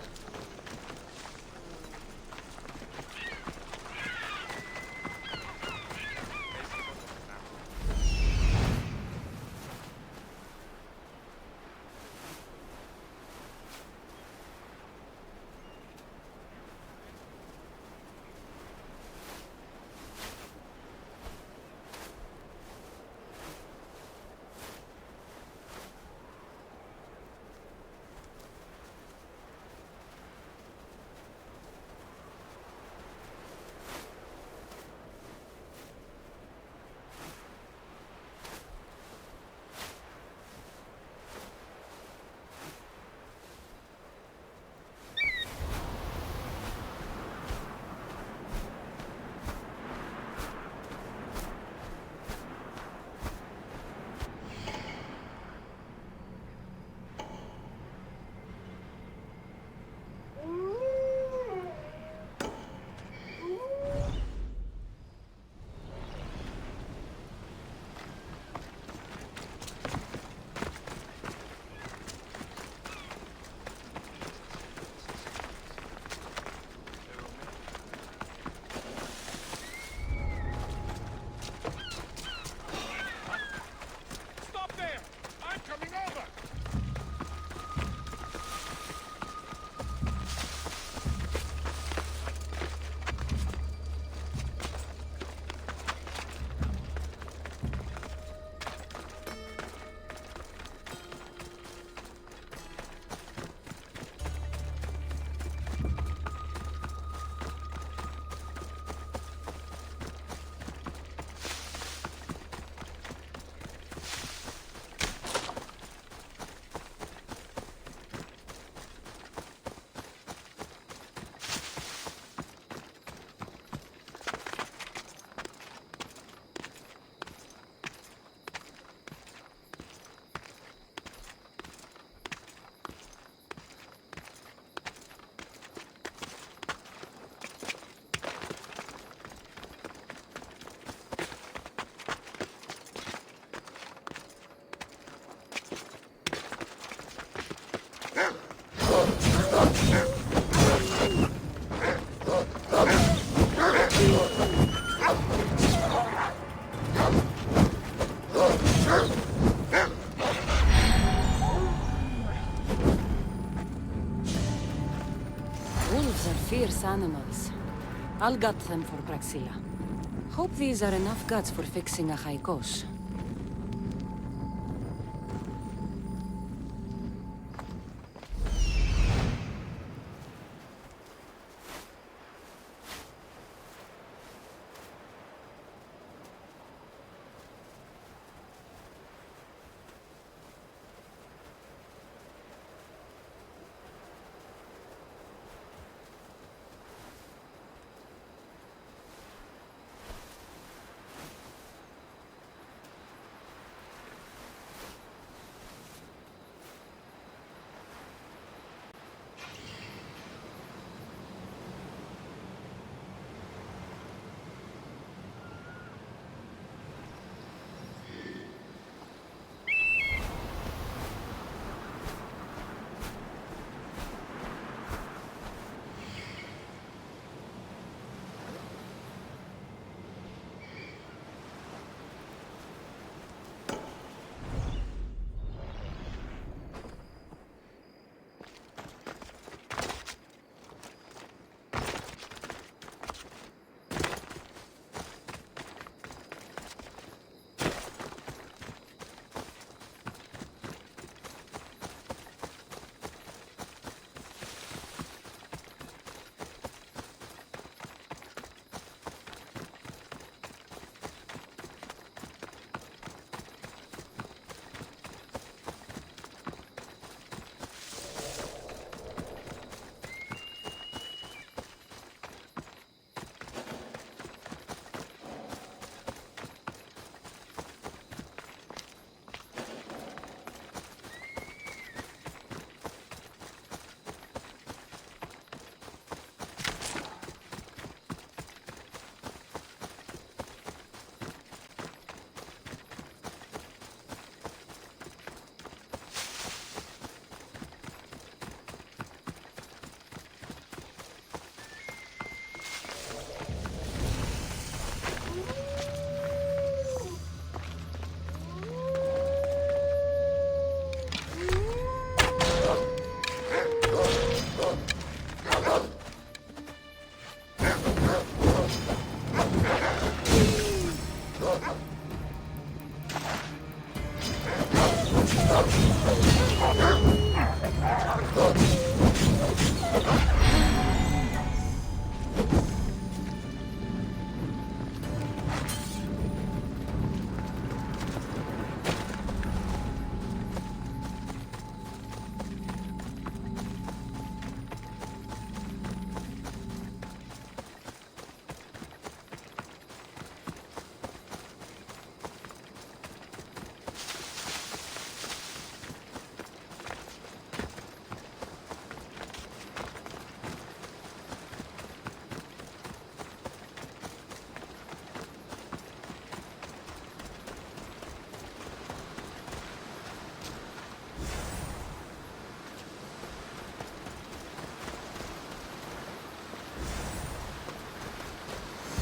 fierce animals. I'll gut them for Praxilla. Hope these are enough guts for fixing a Haikos.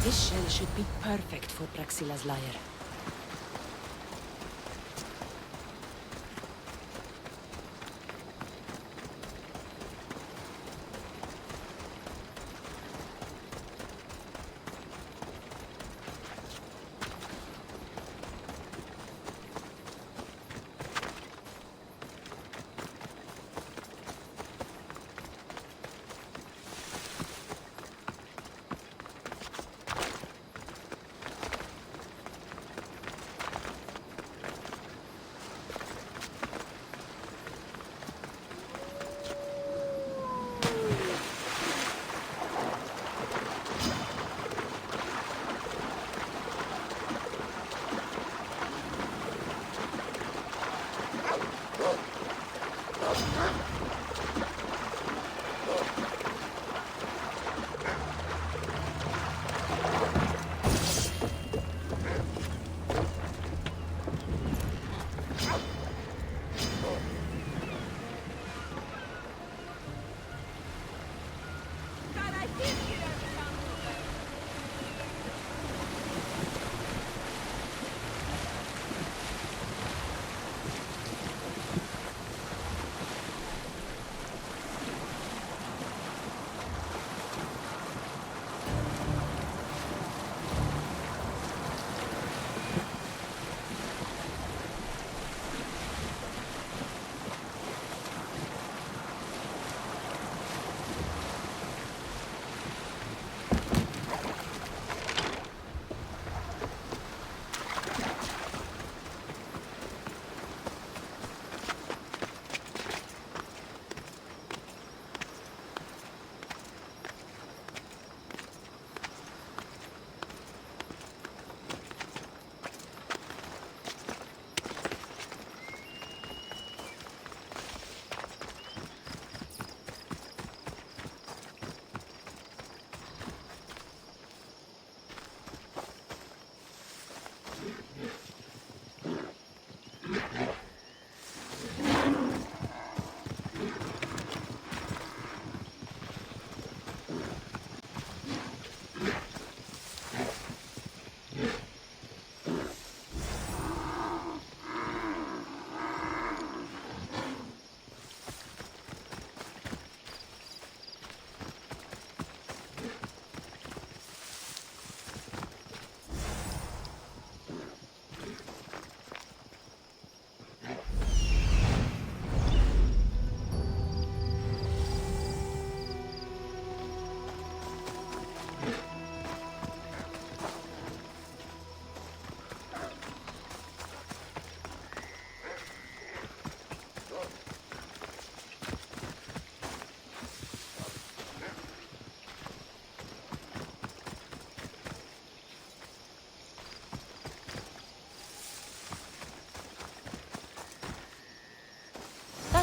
This shell should be perfect for Praxilla's lyre.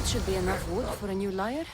That should be enough wood for a new lyre.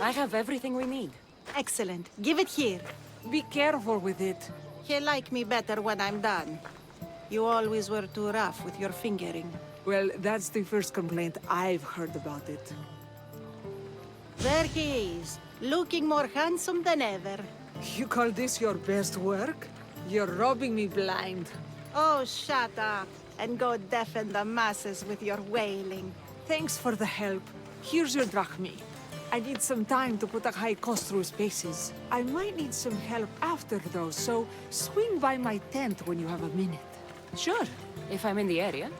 I have everything we need. Excellent. Give it here. Be careful with it. He'll like me better when I'm done. You always were too rough with your fingering. Well, that's the first complaint I've heard about it. There he is, looking more handsome than ever. You call this your best work? You're robbing me blind. Oh, shut up, and go deafen the masses with your wailing. Thanks for the help. Here's your drachmi. I need some time to put a high cost through spaces. I might need some help after though, so swing by my tent when you have a minute. Sure, if I'm in the area.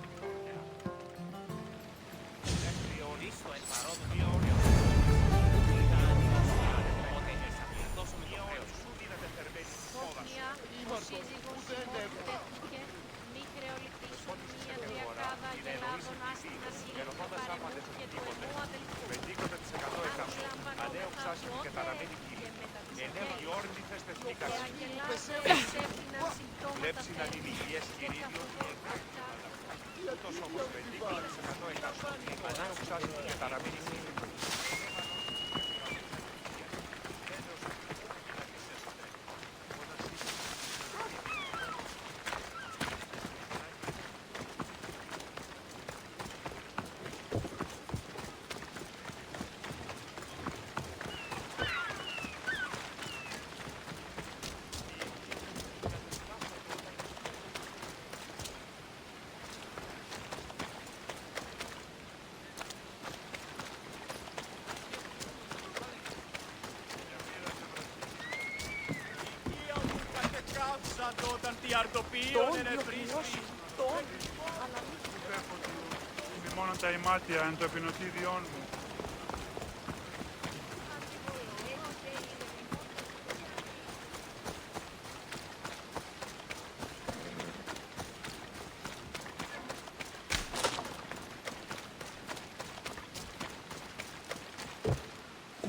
Είναι μόνο τα ημάτια, εν το επεινωτήριόν μου.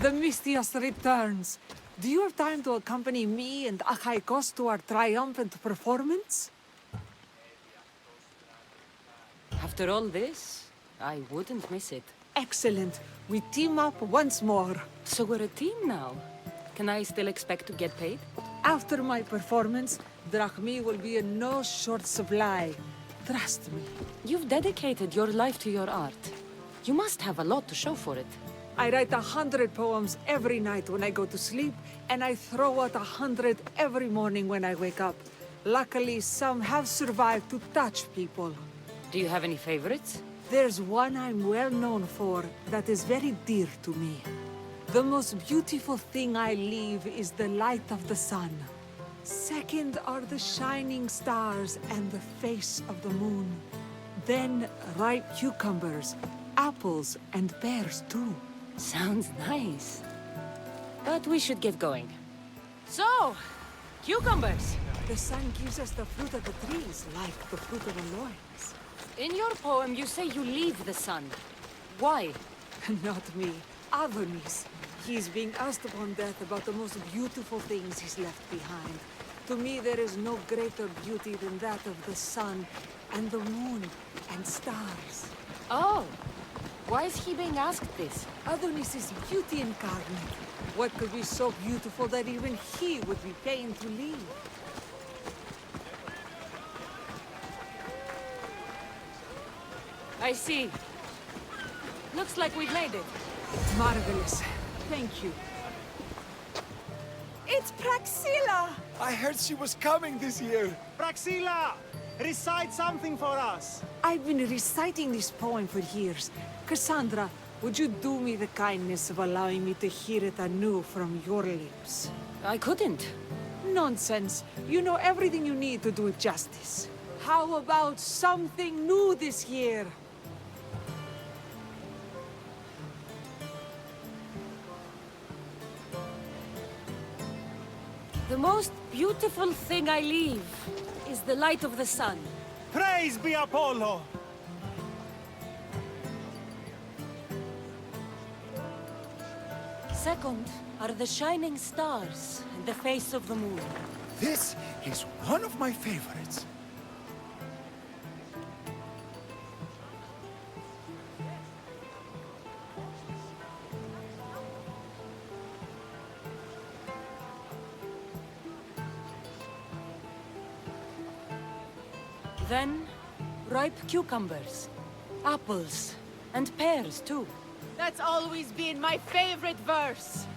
The Mistios returns. Do you have time to accompany me and Achaikos to our triumphant performance? After all this, I wouldn't miss it. Excellent. We team up once more. So we're a team now. Can I still expect to get paid? After my performance, drachmi will be in no short supply. Trust me. You've dedicated your life to your art. You must have a lot to show for it. I write 100 poems every night when I go to sleep, and I throw out 100 every morning when I wake up. Luckily, some have survived to touch people. Do you have any favorites? There's one I'm well known for that is very dear to me. The most beautiful thing I leave is the light of the sun. Second are the shining stars and the face of the moon. Then ripe cucumbers, apples, and pears too. Sounds nice. But we should get going. So, cucumbers! The sun gives us the fruit of the trees, like the fruit of the loins. In your poem, you say you leave the sun. Why? Not me. Adonis. He's being asked upon death about the most beautiful things he's left behind. To me, there is no greater beauty than that of the sun, and the moon, and stars. Oh! Why is he being asked this? Adonis is beauty incarnate. What could be so beautiful that even he would be pained to leave? I see. Looks like we've made it. Marvelous. Thank you. It's Praxilla! I heard she was coming this year. Praxilla! Recite something for us! I've been reciting this poem for years. Cassandra, would you do me the kindness of allowing me to hear it anew from your lips? I couldn't. Nonsense. You know everything you need to do it justice. How about something new this year? The most beautiful thing I leave is the light of the sun. Praise be Apollo! Second are the shining stars and the face of the moon. This is one of my favorites. Then, ripe cucumbers, apples, and pears too. That's always been my favorite verse.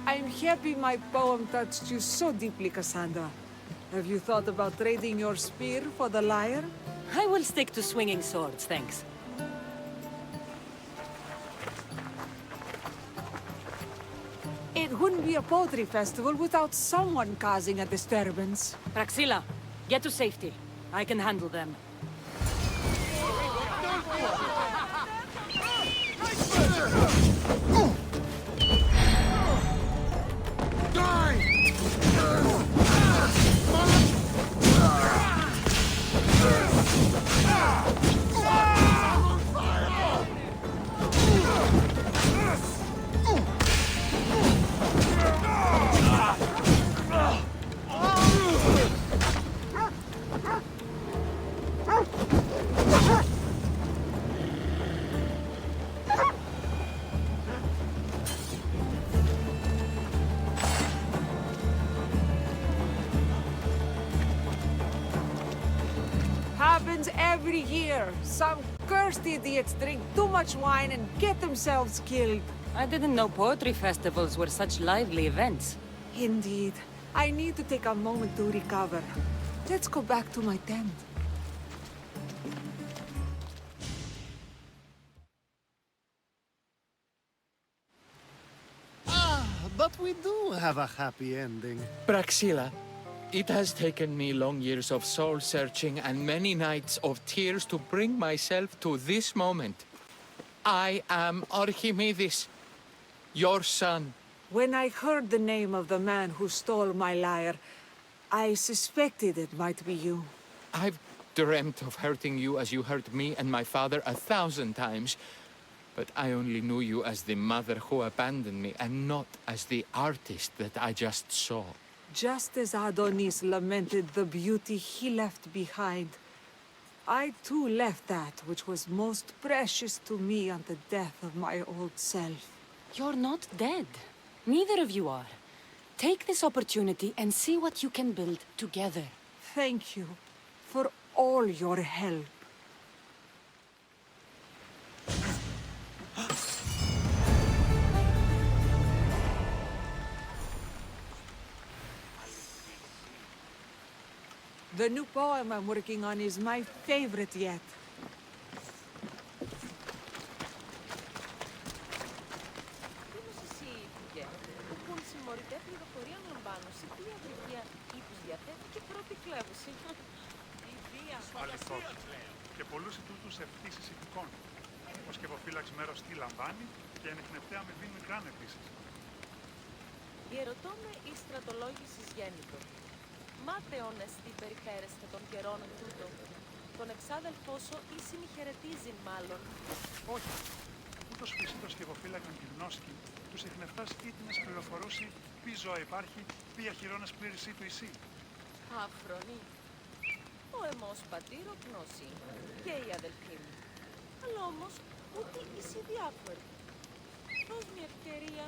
I'm happy my poem touched you so deeply, Cassandra. Have you thought about trading your spear for the lyre? I will stick to swinging swords, thanks. It wouldn't be a poetry festival without someone causing a disturbance. Praxilla, get to safety. I can handle them. Happens every year. Some cursed idiots drink too much wine and get themselves killed. I didn't know poetry festivals were such lively events. Indeed. I need to take a moment to recover. Let's go back to my tent. But we do have a happy ending. Praxilla, it has taken me long years of soul-searching and many nights of tears to bring myself to this moment. I am Archimedes, your son. When I heard the name of the man who stole my lyre, I suspected it might be you. I've dreamt of hurting you as you hurt me and my father 1,000 times. But I only knew you as the mother who abandoned me, and not as the artist that I just saw. Just as Adonis lamented the beauty he left behind, I too left that which was most precious to me on the death of my old self. You're not dead. Neither of you are. Take this opportunity and see what you can build together. Thank you for all your help. The new poem I'm working on is my favorite yet. Αληθώς. Και πολλούς τούτους ευτήσεις ηθικών. Ο σκευοφύλαξ μέρος τι λαμβάνει και ενιχνευτέα με δίνει μικράν επίσης. Ιερωτώμε η στρατολόγησης γέννητο. Μάταιον εστί περιφέρεστε των καιρών τούτο. Τον εξάδελφό σου ίσιμη χαιρετίζει μάλλον. Όχι. Ούτως φυσί το σκευοφύλακαν γυμνώσκει, τους εχνευτάς ήτινες πληροφορούσι πι ζώα υπάρχει, πι αχυρώνες πλήρησή του εισί. Αφρονή. Ο εμός πατήρο γνώση και η αδελφή μου. Αλλά όμως ούτε είσαι διάφορη. Δώσ' μια ευκαιρία,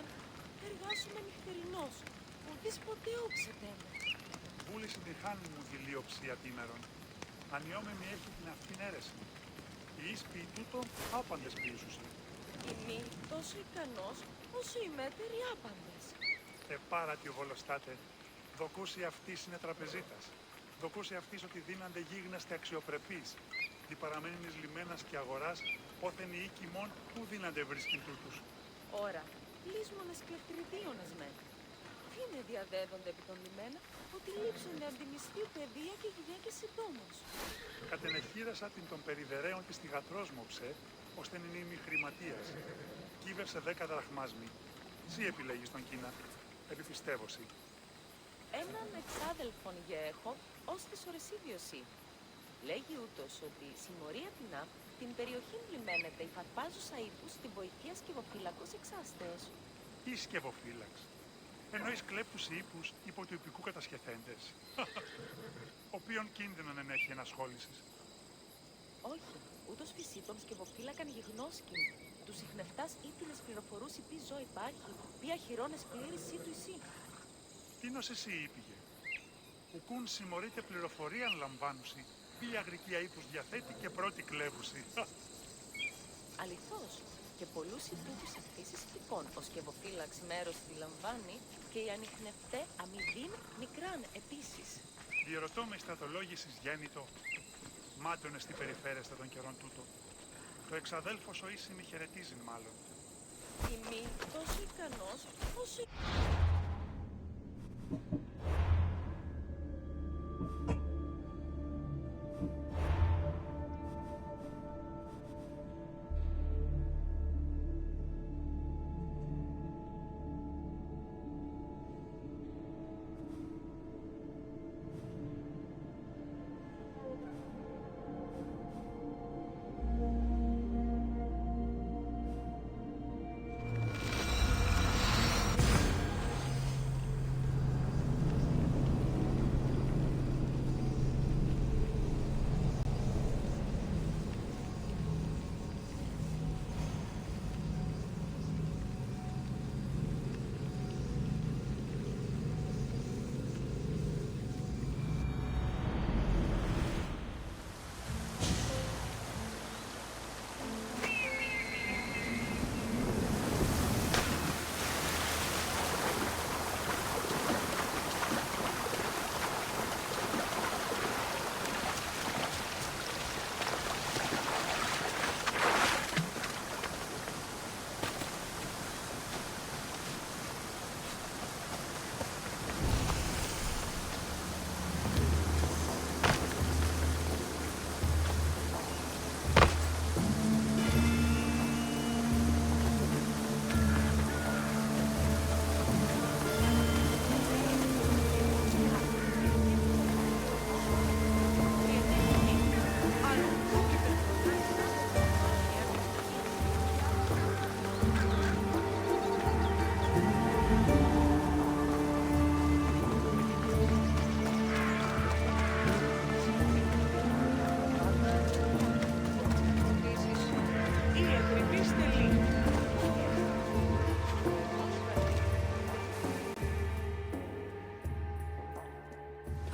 εργάσουμε νυχτερινός, ουδείς ποτέ όψετε με. Βούληση τη χάνη μου τη λίωψη ατήμερον. Ανιώμαι μη έχει την αυτήν αίρεση. Οι ίσποι τούτο άπαντες ποιήσουσι. Είμαι τόσο ικανός όσο οι μέτεροι άπαντες. Επάρατη ο βολοστάτε. Δοκούσι αυτής είναι τραπεζίτας. Δοκούσι αυτής ότι δίνανται γίγναστε αξιοπρεπείς. Δι παραμένεις λιμένας και αγοράς, όθεν οι οίκοι μόν που δίνανται βρίσκειν τούτους. Ωρα, λύσμονες κλεφτριδίωνες με. Φύνε διαδέδονται επί των λιμένα, ότι λείψουνε από τη μισθή παιδεία και γυναίκες συντόμως. Κατενεχείρασα την των περιδερέων της θυγατρός μου ψε, ώστε είναι ημι χρηματίας. Κύβευσε 10 δραχμάσμι. Σύ επιλέγεις τον Κίνα. Επιπιστεύωσι. Έναν εξάδελφον έχω, ως της ορεσίδιωσή. Λέγει ούτως ότι συμμορία την περιοχή λιμένεται η φαρπάζουσα ύπους στην βοηθεία σκευοφύλακος εξάστεως. Ή σκευοφύλαξ. Εννοείς κλέπτους ύπους υπό του υπηκού κατασχεθέντες. Οποίον κίνδυνον ενέχει ενασχόλησης. Όχι, ούτως φυσίτων σκευοφύλακαν γιγνώσκην. Του συχνευτάς ήτινες πληροφορούσι πι ζω υπάρχει, ποια χειρώνες πλήρησή του εσύ. Τίνος εσύ ήπηγε. Ουκούν συμμορείται πληροφορίαν λαμβάνουσι, ποια αγρικία ύπους διαθέτει και πρώτη κλέβουσι. Αληθώς, και πολλούς ητούτους αυτής ηθικών ο σκευοφύλαξ μέρος τη λαμβάνει και οι ανιχνευτέ αμοιβήν μικράν επίσης. Διερωτώ με στρατολόγησης γέννητο, μάτωνες τι περιφέρεστε των καιρών τούτο. Το εξαδέλφος ο ίσημι χαιρετίζει μάλλον. Ημί τόσο ικανός όσο...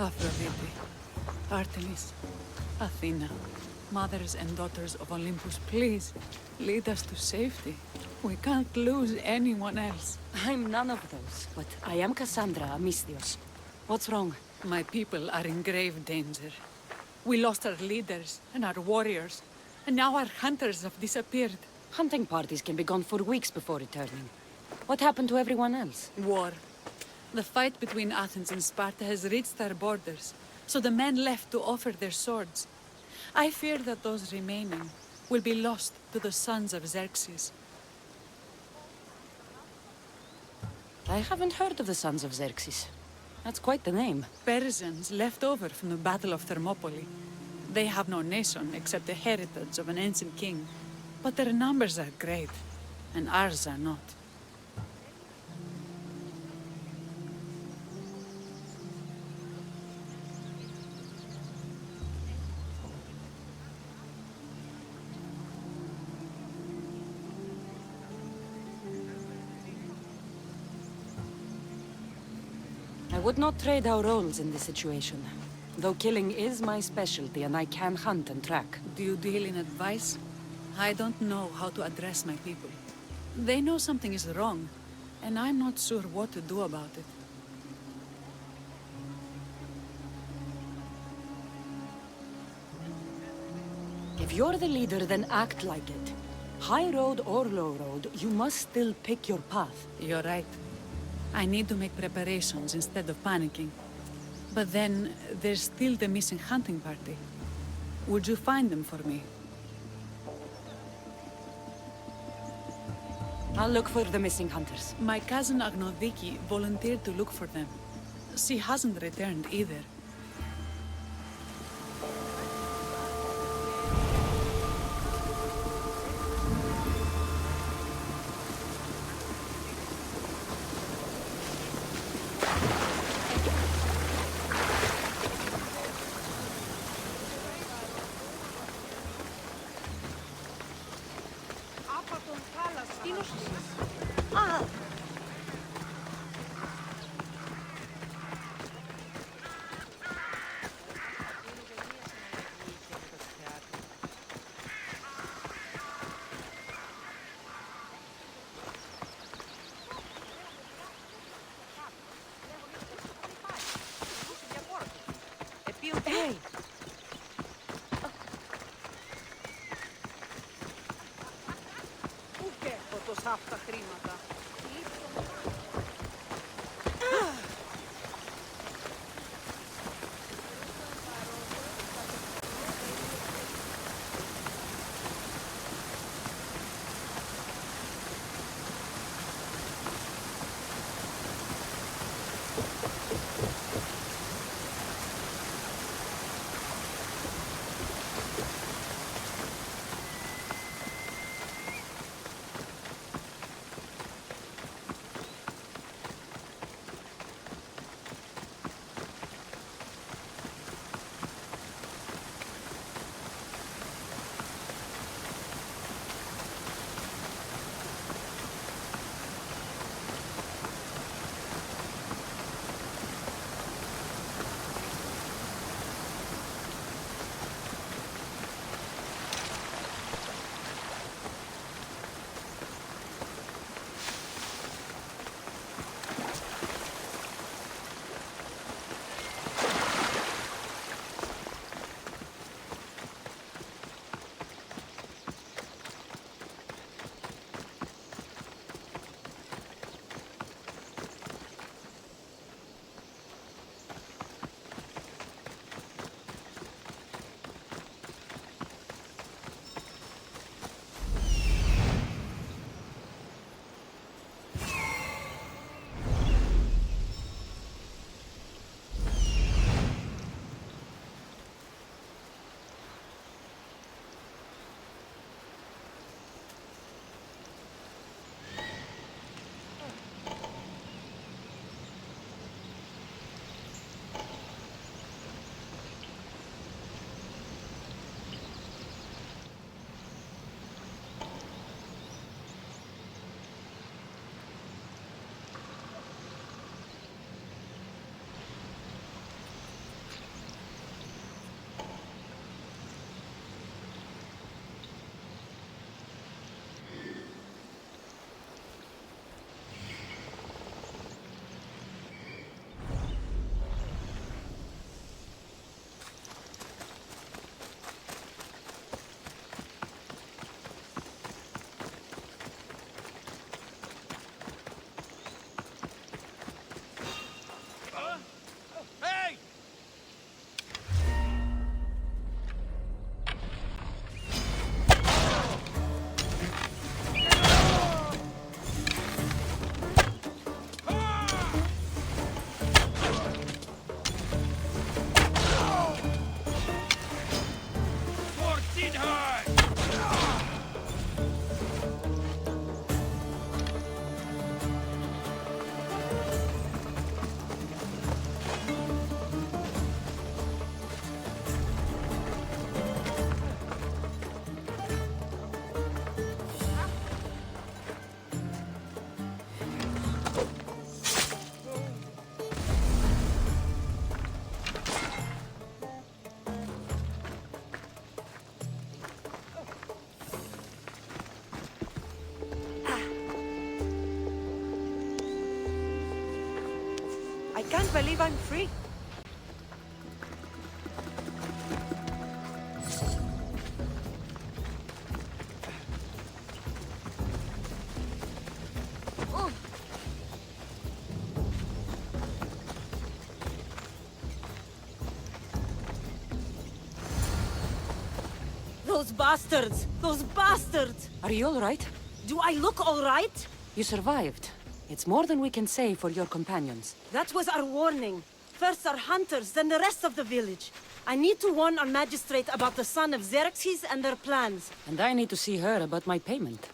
Aphrodite, Artemis, Athena, mothers and daughters of Olympus, please, lead us to safety. We can't lose anyone else. I'm none of those, but I am Cassandra Amistios. What's wrong? My people are in grave danger. We lost our leaders and our warriors, and now our hunters have disappeared. Hunting parties can be gone for weeks before returning. What happened to everyone else? War. The fight between Athens and Sparta has reached our borders, so the men left to offer their swords. I fear that those remaining will be lost to the sons of Xerxes. I haven't heard of the sons of Xerxes. That's quite the name. Persians left over from the Battle of Thermopylae. They have no nation except the heritage of an ancient king, but their numbers are great, and ours are not. I would not trade our roles in this situation. though killing is my specialty and I can hunt and track. Do you deal in advice? I don't know how to address my people. They know something is wrong, and I'm not sure what to do about it. If you're the leader, then act like it. High road or low road, you must still pick your path. You're right. I need to make preparations instead of panicking. But then, there's still the missing hunting party. Would you find them for me? I'll look for the missing hunters. My cousin Agnodiki volunteered to look for them. She hasn't returned either. Hey! Πού καίω τόσα αυτά χρήματα. can't believe I'm free. Those bastards! Those bastards! Are you all right? Do I look all right? You survived. It's more than we can say for your companions. That was our warning. First our hunters, then the rest of the village. I need to warn our magistrate about the son of Xerxes and their plans. And I need to see her about my payment.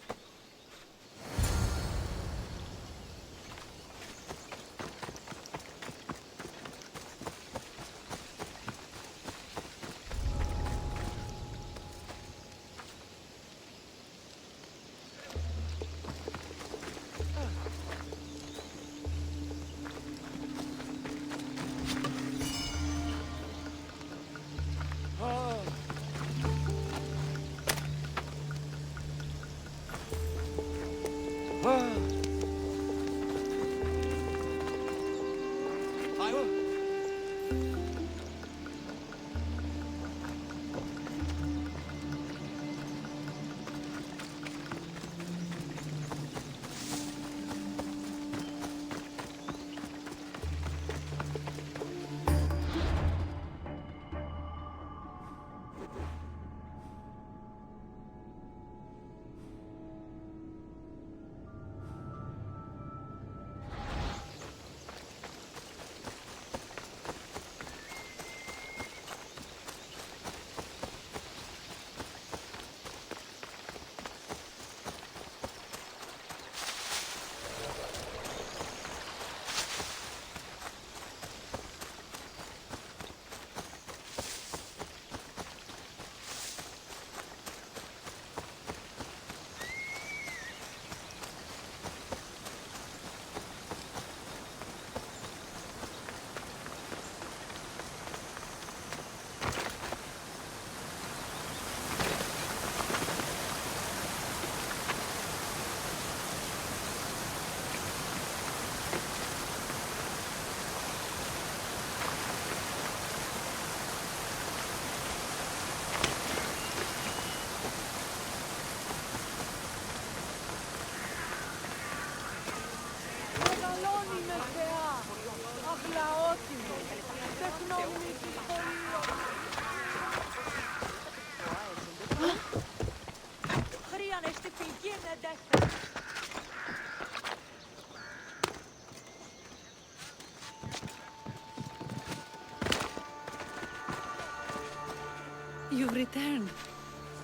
You've returned.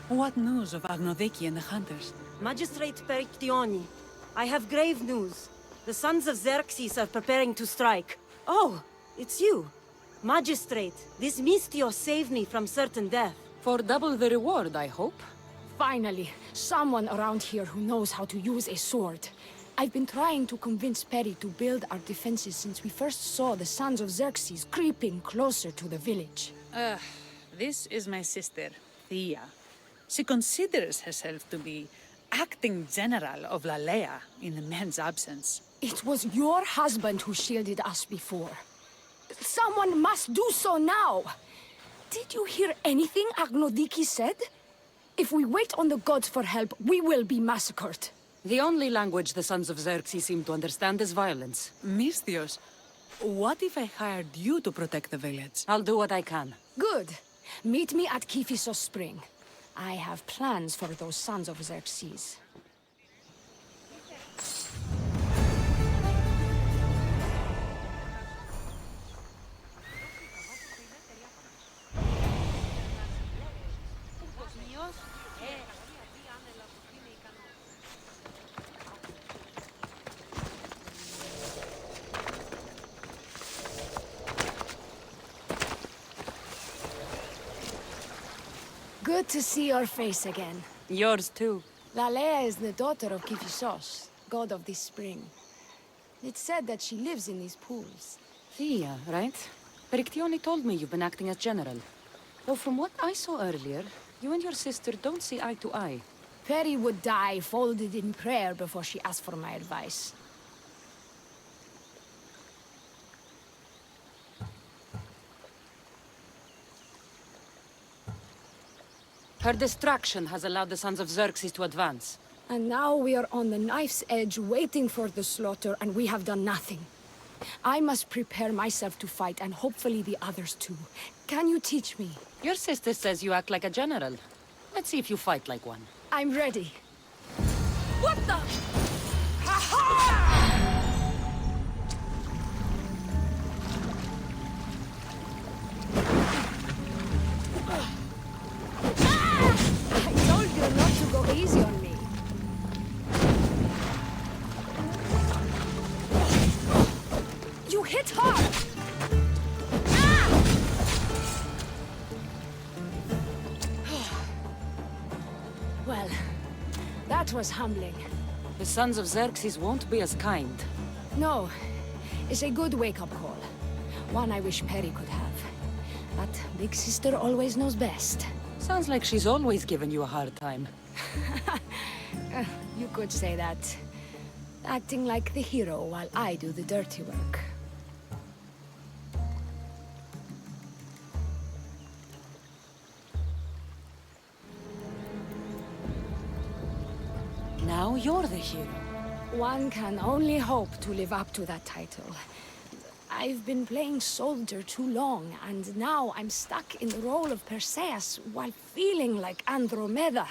What news of Agnodeki and the hunters? Magistrate Perictioni, I have grave news. The sons of Xerxes are preparing to strike. Oh, it's you. Magistrate, this Mistio saved me from certain death. For double the reward, I hope. Finally, someone around here who knows how to use a sword. I've been trying to convince Peri to build our defenses since we first saw the sons of Xerxes creeping closer to the village. This is my sister, Thea. She considers herself to be acting general of Lalea in the man's absence. It was your husband who shielded us before. Someone must do so now! Did you hear anything Agnodiki said? If we wait on the gods for help, we will be massacred. The only language the sons of Xerxes seem to understand is violence. Mistios, what if I hired you to protect the village? I'll do what I can. Good. Meet me at Kiphisos Spring. I have plans for those sons of Xerxes. Good to see your face again. Yours too. Lalea is the daughter of Kiphisos, god of this spring. It's said that she lives in these pools. Thea, right? Perictioni told me you've been acting as general. Though from what I saw earlier, you and your sister don't see eye to eye. Peri would die folded in prayer before she asked for my advice. Her distraction has allowed the Sons of Xerxes to advance. And now we are on the knife's edge, waiting for the slaughter, and we have done nothing. I must prepare myself to fight, and hopefully the others too. Can you teach me? Your sister says you act like a general. Let's see if you fight like one. I'm ready. What the? I told you not to go easy on me. You hit hard! Well, that was humbling. The Sons of Xerxes won't be as kind. No, it's a good wake-up call. One I wish Perry could have. But Big Sister always knows best. Sounds like she's always given you a hard time. You could say that. Acting like the hero while I do the dirty work. Now you're the hero. One can only hope to live up to that title. I've been playing soldier too long, and now I'm stuck in the role of Perseus while feeling like Andromeda.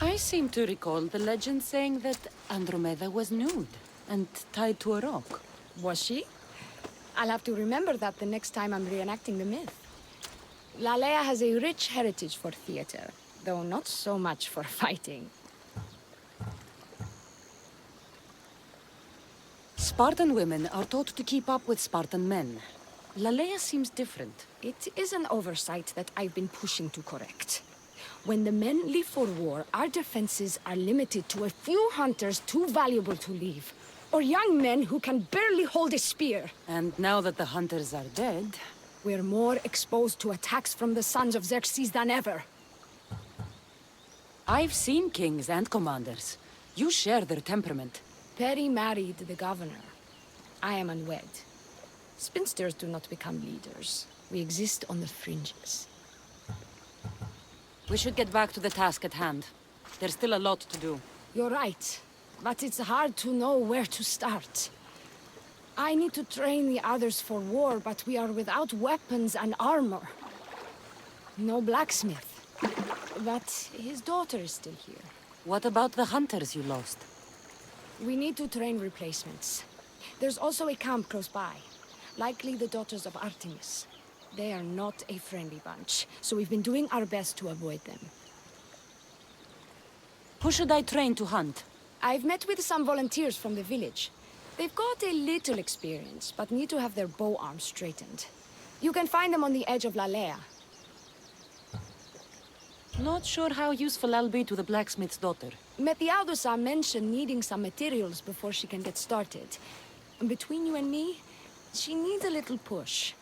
I seem to recall the legend saying that Andromeda was nude and tied to a rock. Was she? I'll have to remember that the next time I'm reenacting the myth. Lalea has a rich heritage for theater, though not so much for fighting. Spartan women are taught to keep up with Spartan men. Lalea seems different. It is an oversight that I've been pushing to correct. When the men leave for war, our defenses are limited to a few hunters too valuable to leave. Or young men who can barely hold a spear. And now that the hunters are dead... we're more exposed to attacks from the Sons of Xerxes than ever. I've seen kings and commanders. You share their temperament. Perry married the governor. I am unwed. Spinsters do not become leaders. We exist on the fringes. We should get back to the task at hand. There's still a lot to do. You're right. But it's hard to know where to start. I need to train the others for war, but we are without weapons and armor. No blacksmith. But his daughter is still here. What about the hunters you lost? We need to train replacements. There's also a camp close by. Likely the daughters of Artemis. They are not a friendly bunch, so we've been doing our best to avoid them. Who should I train to hunt? I've met with some volunteers from the village. They've got a little experience, but need to have their bow arms straightened. You can find them on the edge of Lalea. Not sure how useful I'll be to the blacksmith's daughter. Methialdusa mentioned needing some materials before she can get started. And between you and me, she needs a little push.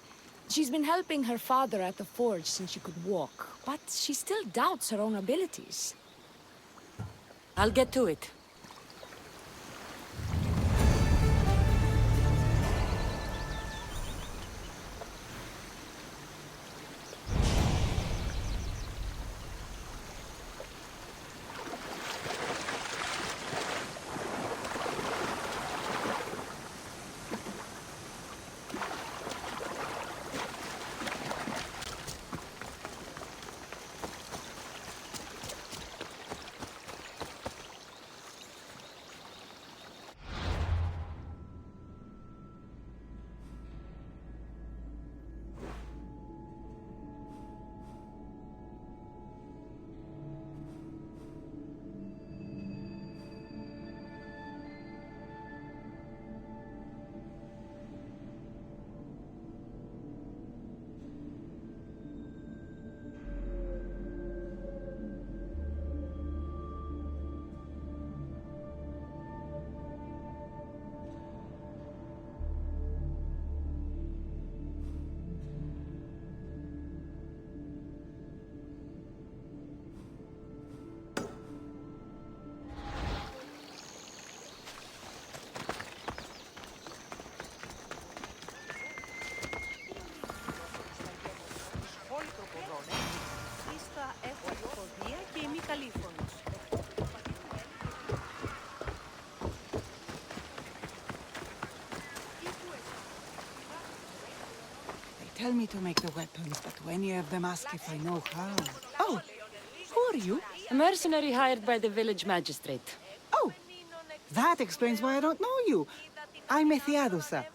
She's been helping her father at the forge since she could walk, but she still doubts her own abilities. I'll get to it. tell me to make the weapons, but any of them ask if I know how. Oh, who are you? A mercenary hired by the village magistrate. Oh, that explains why I don't know you. I'm Ethiadusa.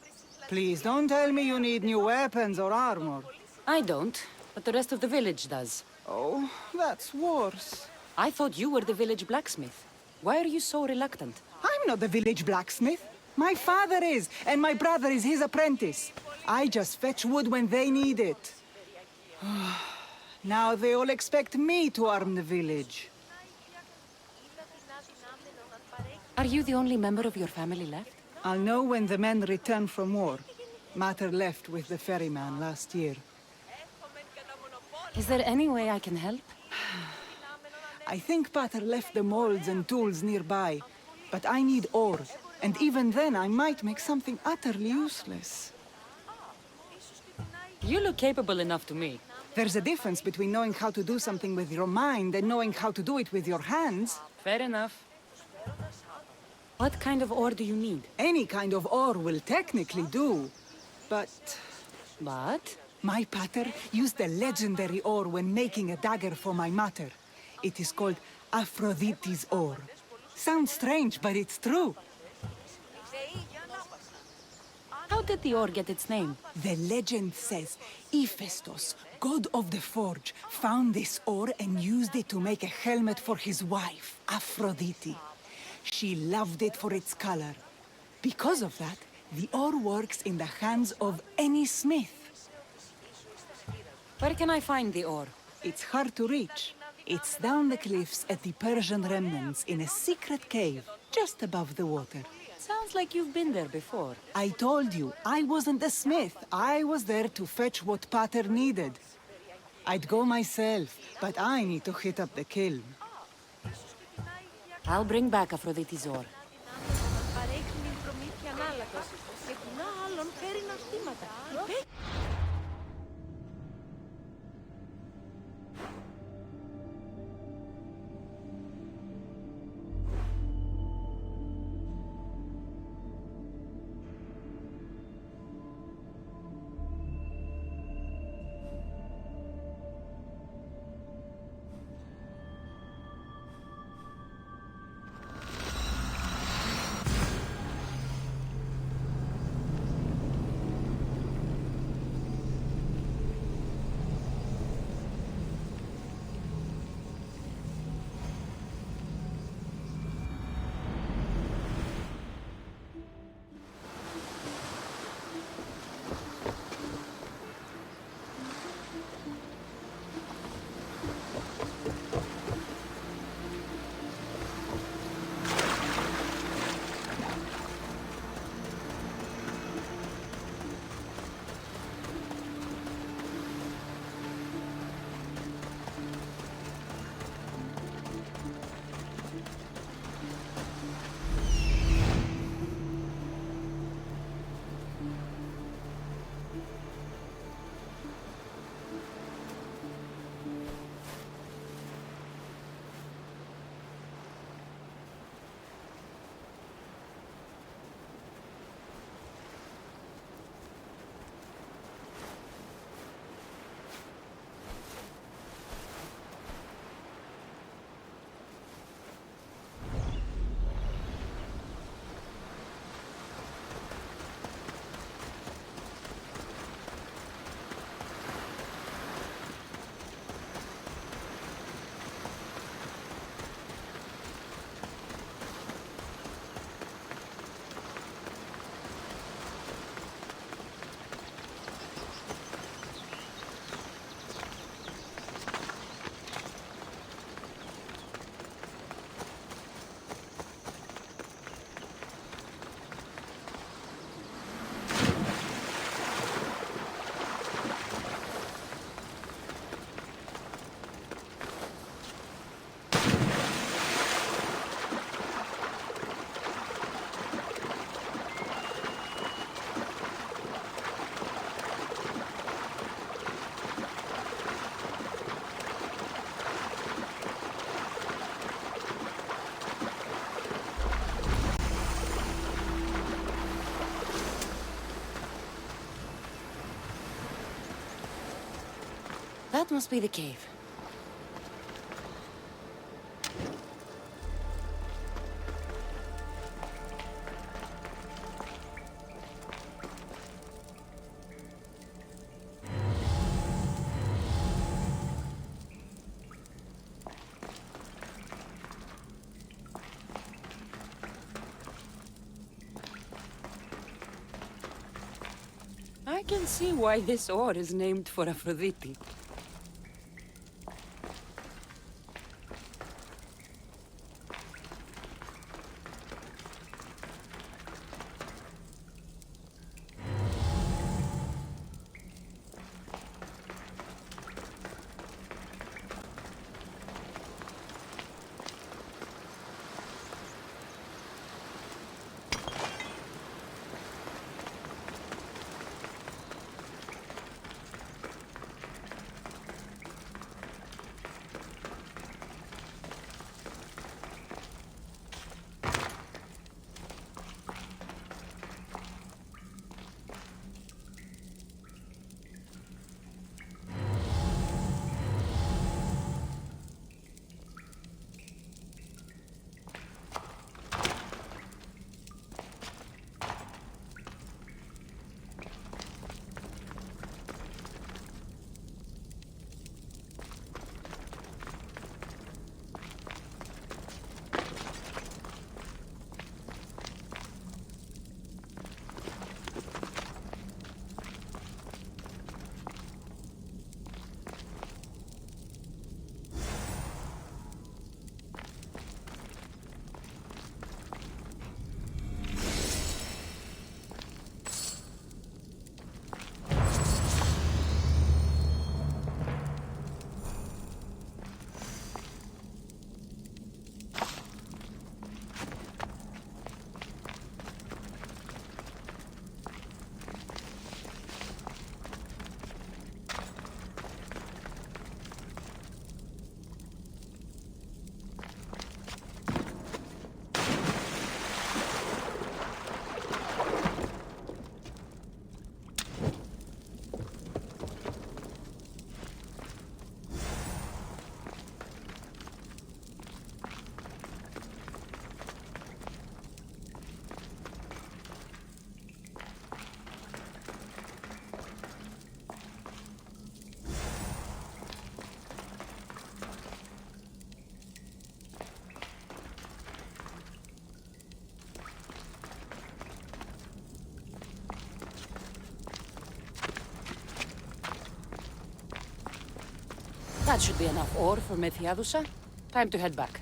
Please don't tell me you need new weapons or armor. I don't, but the rest of the village does. Oh, that's worse. I thought you were the village blacksmith. Why are you so reluctant? I'm not the village blacksmith. My father is, and my brother is his apprentice. I just fetch wood when they need it. Now they all expect me to arm the village. Are you the only member of your family left? I'll know when the men return from war. Mater left with the ferryman last year. Is there any way I can help? I think Pater left the molds and tools nearby, but I need ore, and even then I might make something utterly useless. You look capable enough to me. There's a difference between knowing how to do something with your mind and knowing how to do it with your hands. Fair enough. What kind of ore do you need? Any kind of ore will technically do, but... But? My pater used a legendary ore when making a dagger for my mater. It is called Aphrodite's ore. Sounds strange, but it's true. How did the ore get its name? The legend says Hephaestus, god of the forge, found this ore and used it to make a helmet for his wife, Aphrodite. She loved it for its color. Because of that, the ore works in the hands of any smith. Where can I find the ore? It's hard to reach. It's down the cliffs at the Persian remnants in a secret cave, just above the water. Sounds like you've been there before. I told you, I wasn't the smith. I was there to fetch what Pater needed. I'd go myself, but I need to hit up the kiln. I'll bring back Aphrodite's ore. That must be the cave. I can see why this ore is named for Aphrodite. That should be enough ore for Methiadusa. Time to head back.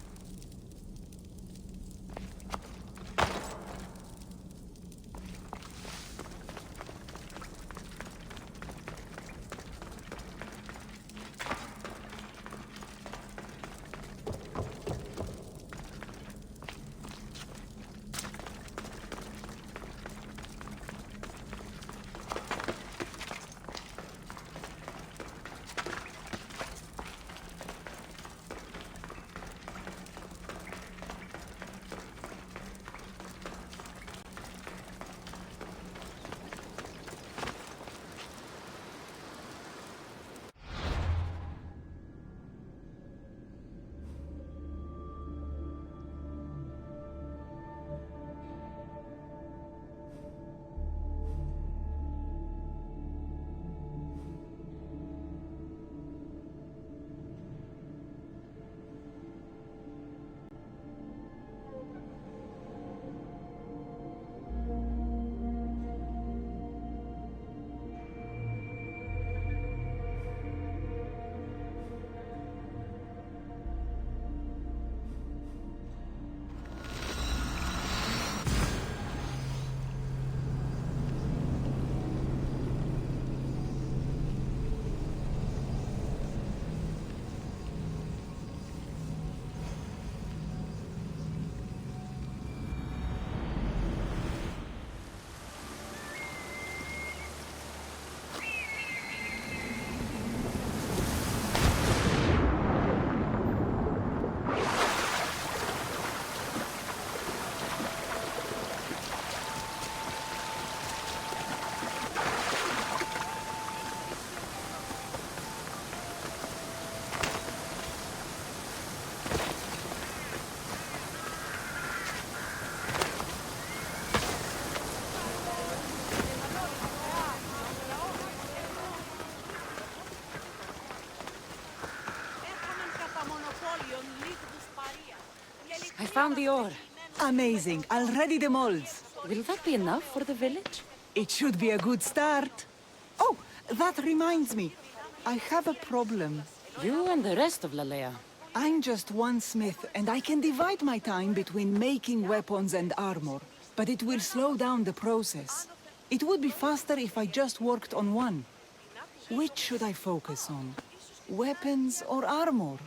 I found the ore. Amazing. I'll ready the molds. Will that be enough for the village? It should be a good start. Oh, that reminds me. I have a problem. You and the rest of Lalea. I'm just one smith, and I can divide my time between making weapons and armor, but it will slow down the process. It would be faster if I just worked on one. Which should I focus on? Weapons or armor?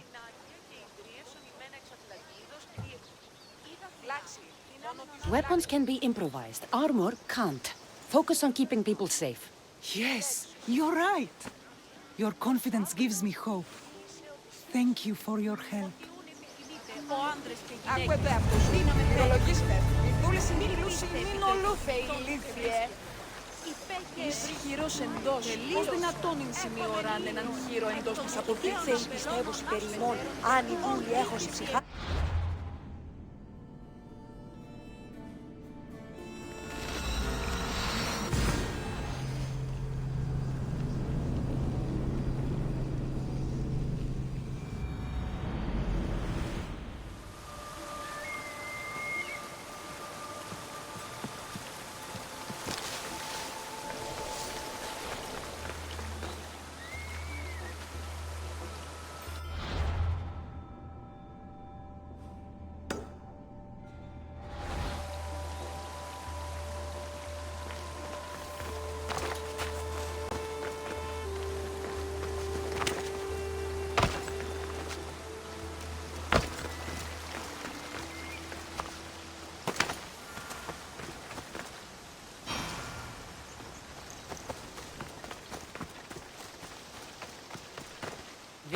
Weapons can be improvised. Armor can't. Focus on keeping people safe. Yes, you're right. Your confidence gives me hope. Thank you for your help. Ακούετε αυτούς, μυρολογίστε. Οι δούλες είναι πλούσιοι, μην ολούθε ηλίθιε. Ισχυρός εντός. Πώς δυνατόν είναι σημειωράν έναν χείρο εντός της αποθήκης. Δεν πιστεύω συμπεριμών. Αν η δούλη έχω ψυχά.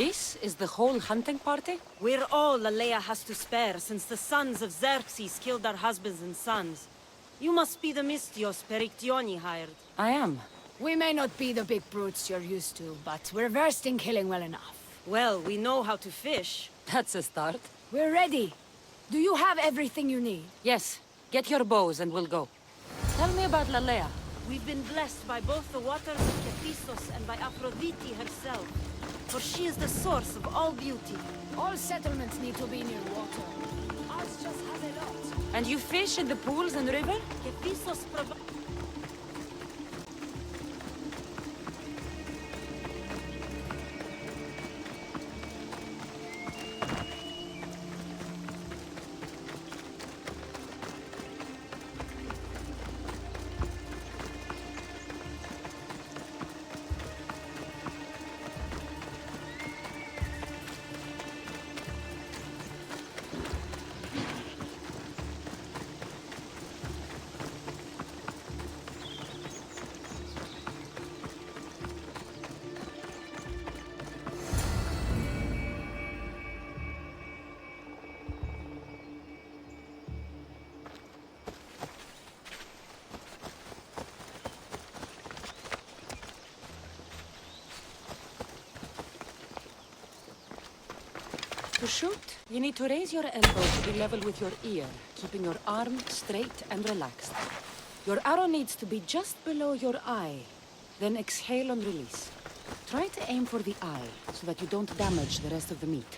This is the whole hunting party? We're all Lalea has to spare, since the sons of Xerxes killed our husbands and sons. You must be the Mystios Perictioni hired. I am. We may not be the big brutes you're used to, but we're versed in killing well enough. Well, we know how to fish. That's a start. We're ready. Do you have everything you need? Yes. Get your bows and we'll go. Tell me about Lalea. We've been blessed by both the waters of Kephissos and by Aphrodite herself. For she is the source of all beauty. All settlements need to be near water. Ours just has a lot. And you fish in the pools and river? Kephissos provides... To shoot, you need to raise your elbow to be level with your ear, keeping your arm straight and relaxed. Your arrow needs to be just below your eye. Then exhale on release. Try to aim for the eye, so that you don't damage the rest of the meat.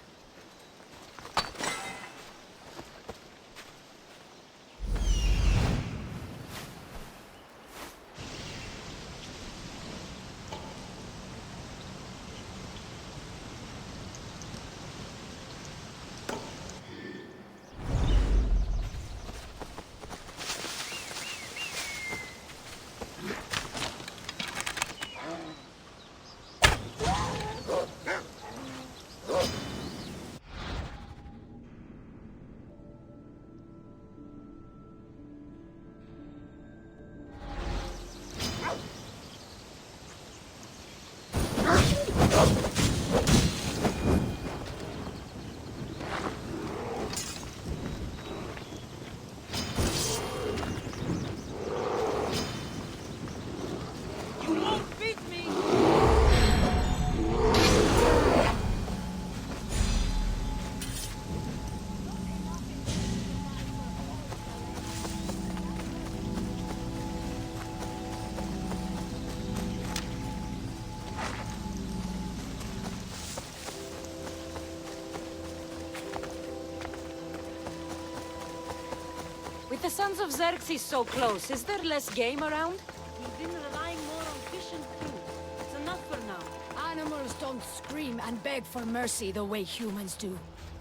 With the Sons of Xerxes so close, is there less game around? We've been relying more on fish and food. It's enough for now. Animals don't scream and beg for mercy the way humans do.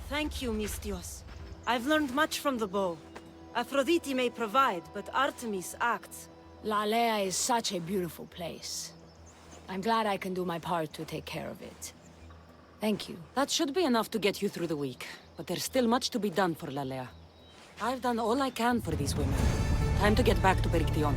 Thank you, Mistios. I've learned much from the bow. Aphrodite may provide, but Artemis acts. Lalea is such a beautiful place. I'm glad I can do my part to take care of it. Thank you. That should be enough to get you through the week, but there's still much to be done for Lalea. I've done all I can for these women. Time to get back to Perictione.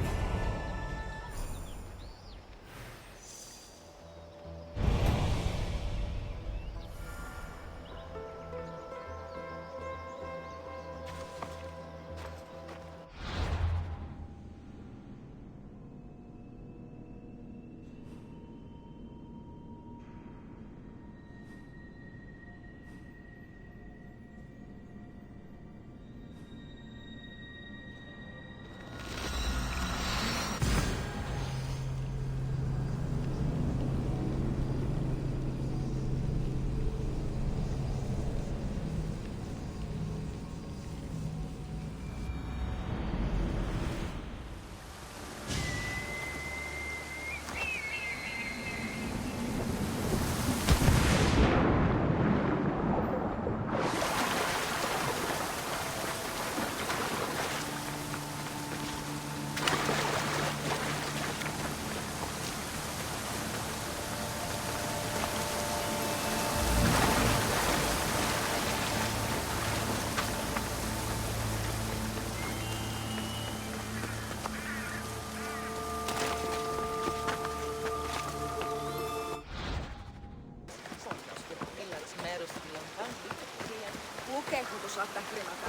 Πού έχουν τόσα αυτά χρήματα.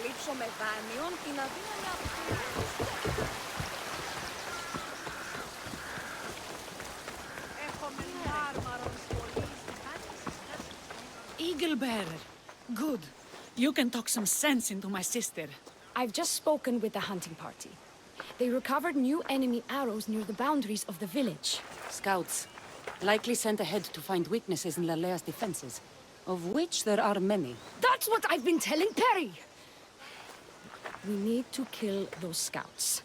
Λείψω με δάνειον την αδύναμη από Eagle bearer. Good. You can talk some sense into my sister. I've just spoken with the hunting party. They recovered new enemy arrows near the boundaries of the village. Scouts. Likely sent ahead to find weaknesses in Lalea's defenses, of which there are many. That's what I've been telling Perry! We need to kill those scouts.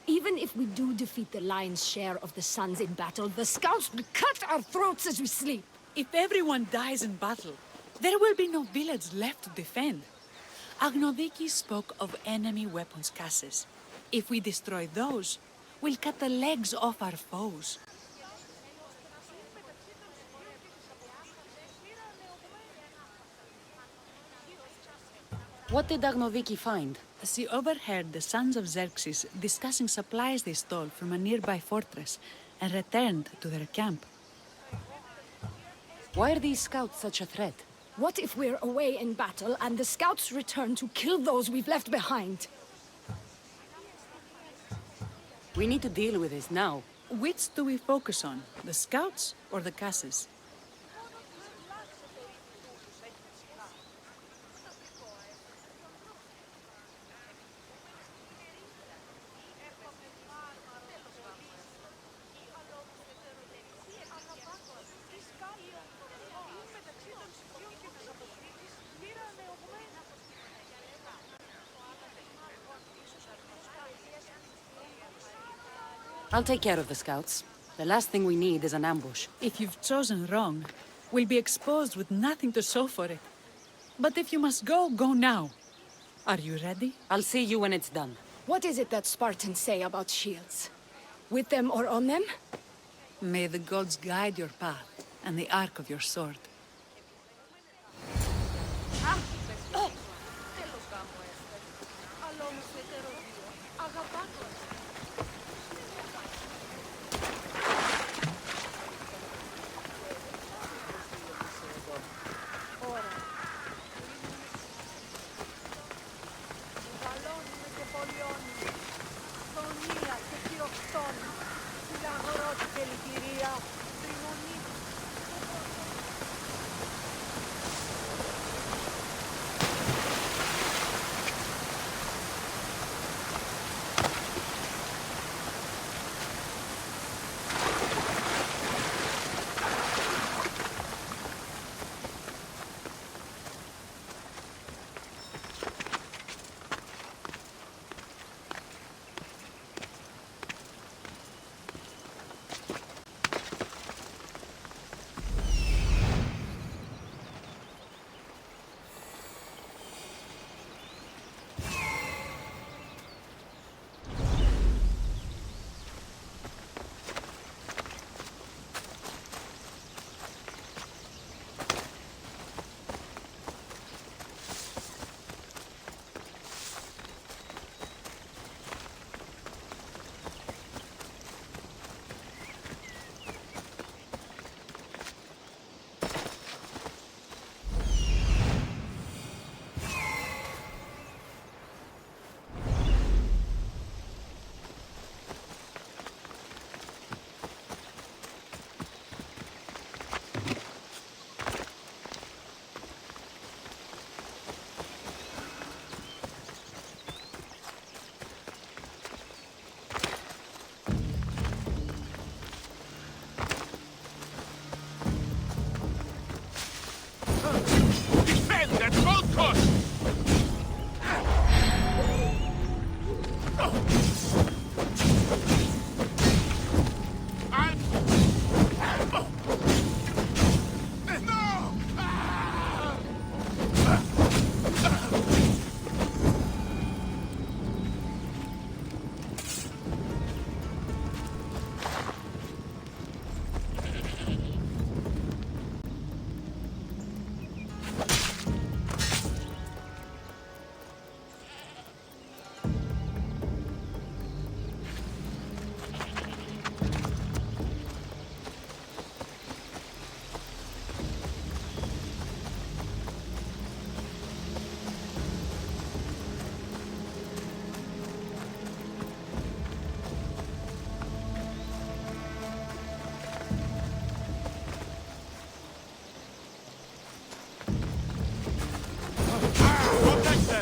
Even if we do defeat the lion's share of the Suns in battle, the scouts will cut our throats as we sleep. If everyone dies in battle, there will be no village left to defend. Agnodiki spoke of enemy weapons caches. If we destroy those, we'll cut the legs off our foes. What did Agnodiki find? She overheard the Sons of Xerxes discussing supplies they stole from a nearby fortress and returned to their camp. Why are these scouts such a threat? What if we're away in battle and the scouts return to kill those we've left behind? We need to deal with this now. Which do we focus on, the scouts or the caches? I'll take care of the scouts. The last thing we need is an ambush. If you've chosen wrong, we'll be exposed with nothing to show for it. But if you must go, go now. Are you ready? I'll see you when it's done. What is it that Spartans say about shields? With them or on them? May the gods guide your path and the arc of your sword.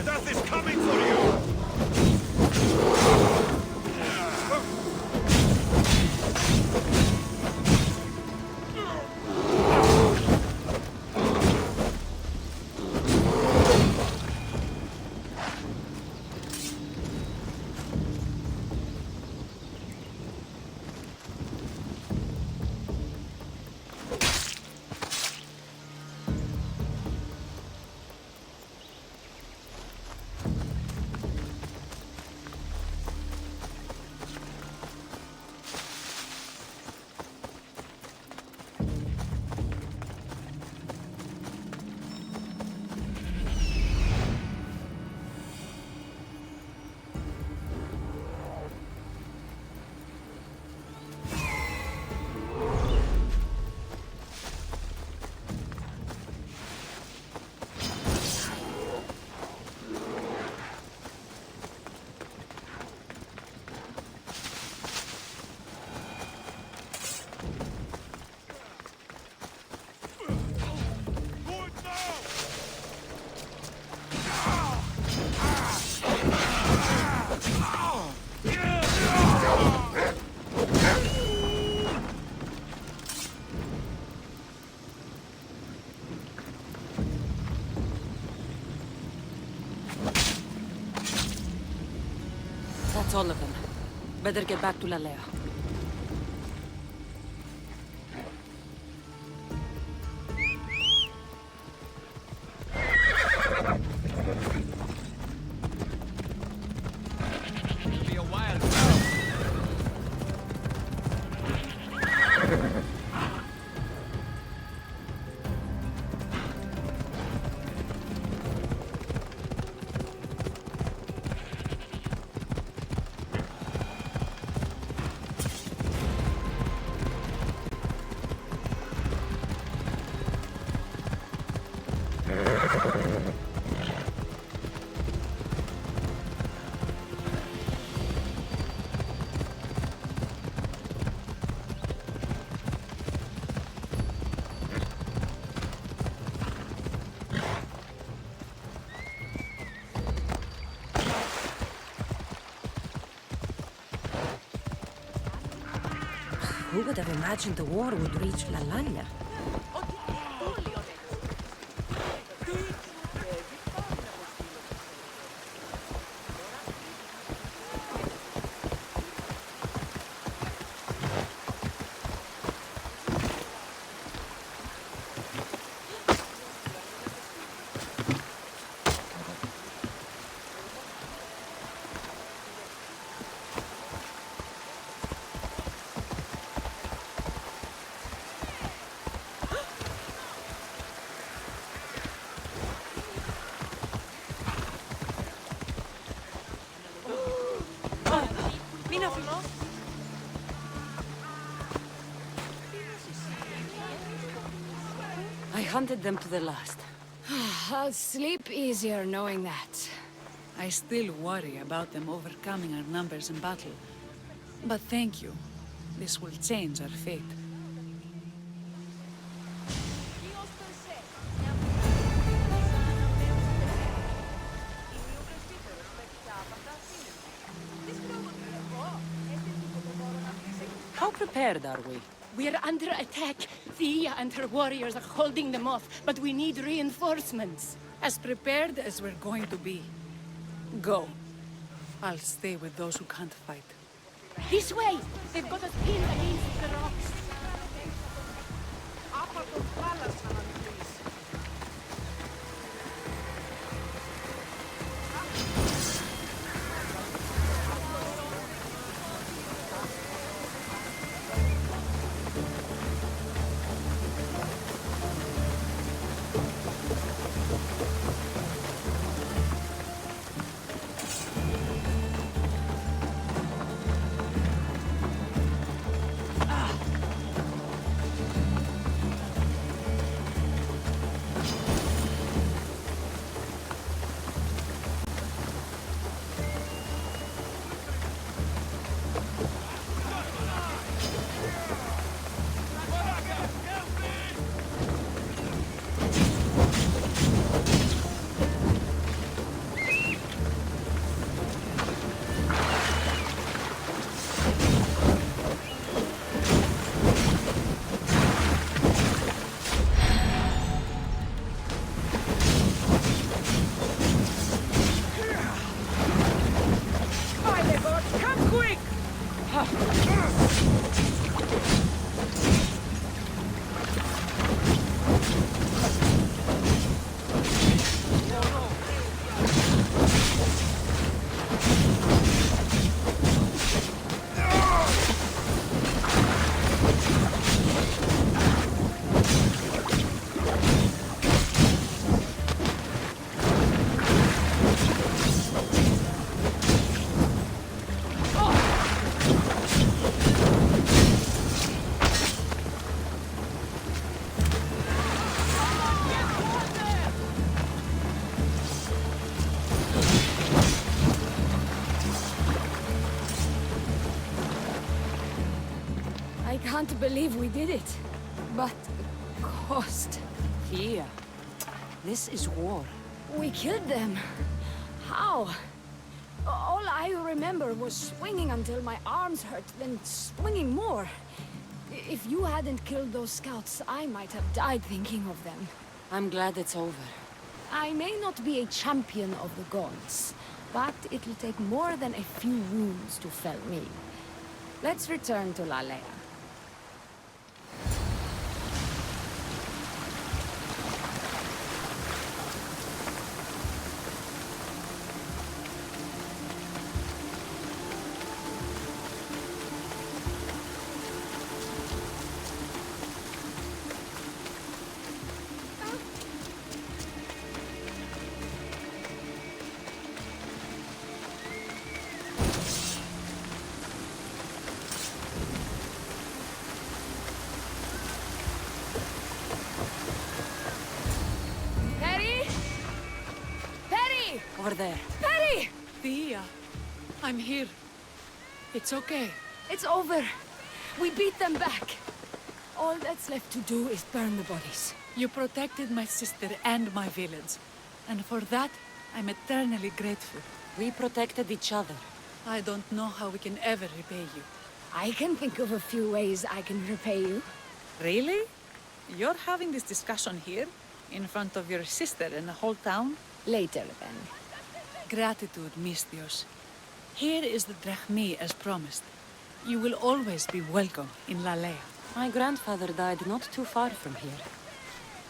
Death is coming for you! That's all of them. Better get back to Lalea. Be a while. Who would have imagined the war would reach Lalanya? I hunted them to the last. I'll sleep easier knowing that. I still worry about them overcoming our numbers in battle. But thank you. This will change our fate. How prepared are we? We're under attack. Thea and her warriors are holding them off, but we need reinforcements. As prepared as we're going to be. Go. I'll stay with those who can't fight. This way! They've got us pinned against the rocks. can't believe we did it. But the cost... Here. This is war. We killed them. How? All I remember was swinging until my arms hurt, then swinging more. If you hadn't killed those scouts, I might have died thinking of them. I'm glad it's over. I may not be a champion of the gods, but it'll take more than a few wounds to fell me. Let's return to Lalea. Over there. Perry! Thea, I'm here. It's okay. It's over. We beat them back. All that's left to do is burn the bodies. You protected my sister and my village. And for that, I'm eternally grateful. We protected each other. I don't know how we can ever repay you. I can think of a few ways I can repay you. Really? You're having this discussion here? In front of your sister and the whole town? Later, then. Gratitude, Misthios. Here is the drachmi as promised. You will always be welcome in Lalea. My grandfather died not too far from here.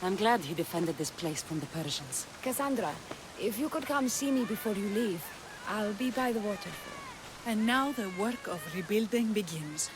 I'm glad he defended this place from the Persians. Cassandra, if you could come see me before you leave, I'll be by the waterfall. And now the work of rebuilding begins.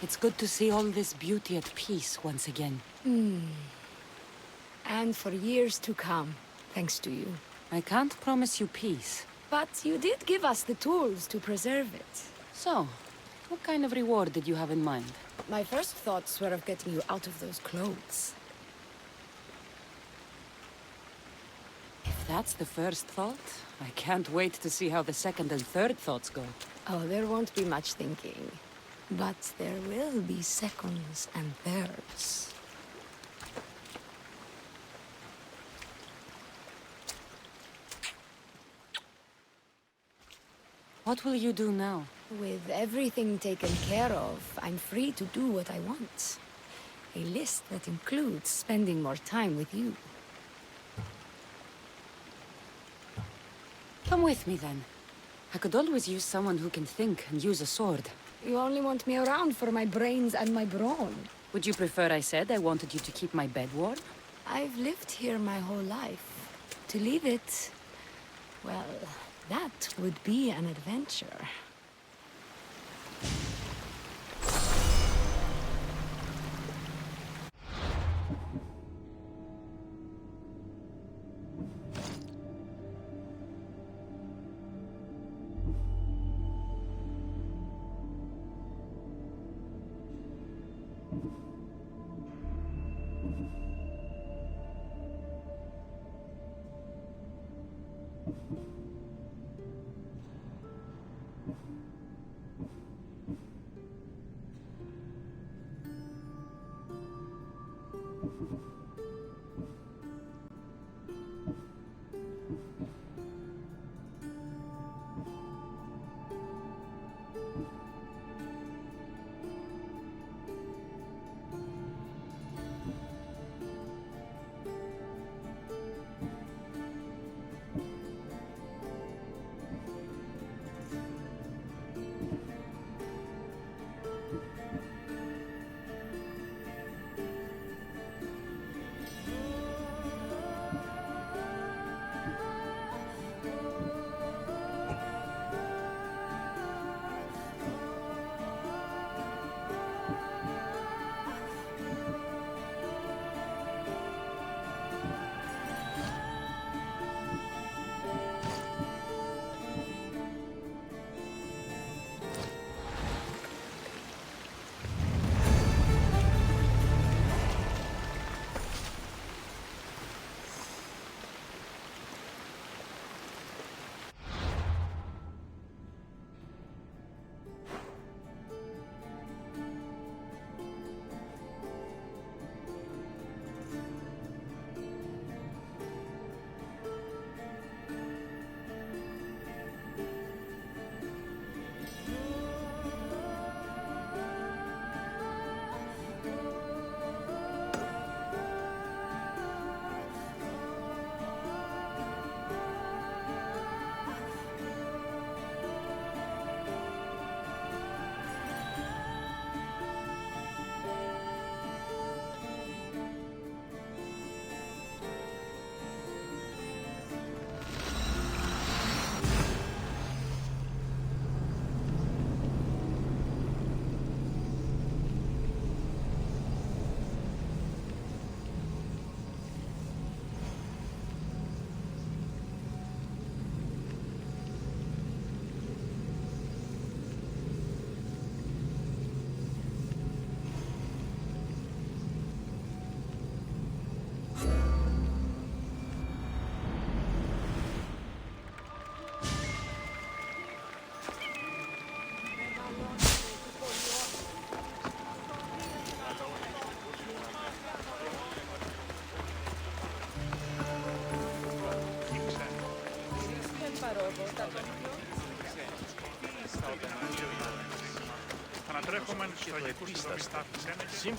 It's good to see all this beauty at peace once again. And for years to come, thanks to you. I can't promise you peace. But you did give us the tools to preserve it. So, what kind of reward did you have in mind? My first thoughts were of getting you out of those clothes. If that's the first thought, I can't wait to see how the second and third thoughts go. Oh, there won't be much thinking. But there will be seconds and thirds. What will you do now? With everything taken care of, I'm free to do what I want. A list that includes spending more time with you. Come with me, then. I could always use someone who can think and use a sword. You only want me around for my brains and my brawn. Would you prefer I said I wanted you to keep my bed warm? I've lived here my whole life. To leave it... well, that would be an adventure. You Ανατρέχομεν στους τραγικούς της δομής τάφης ένεγες.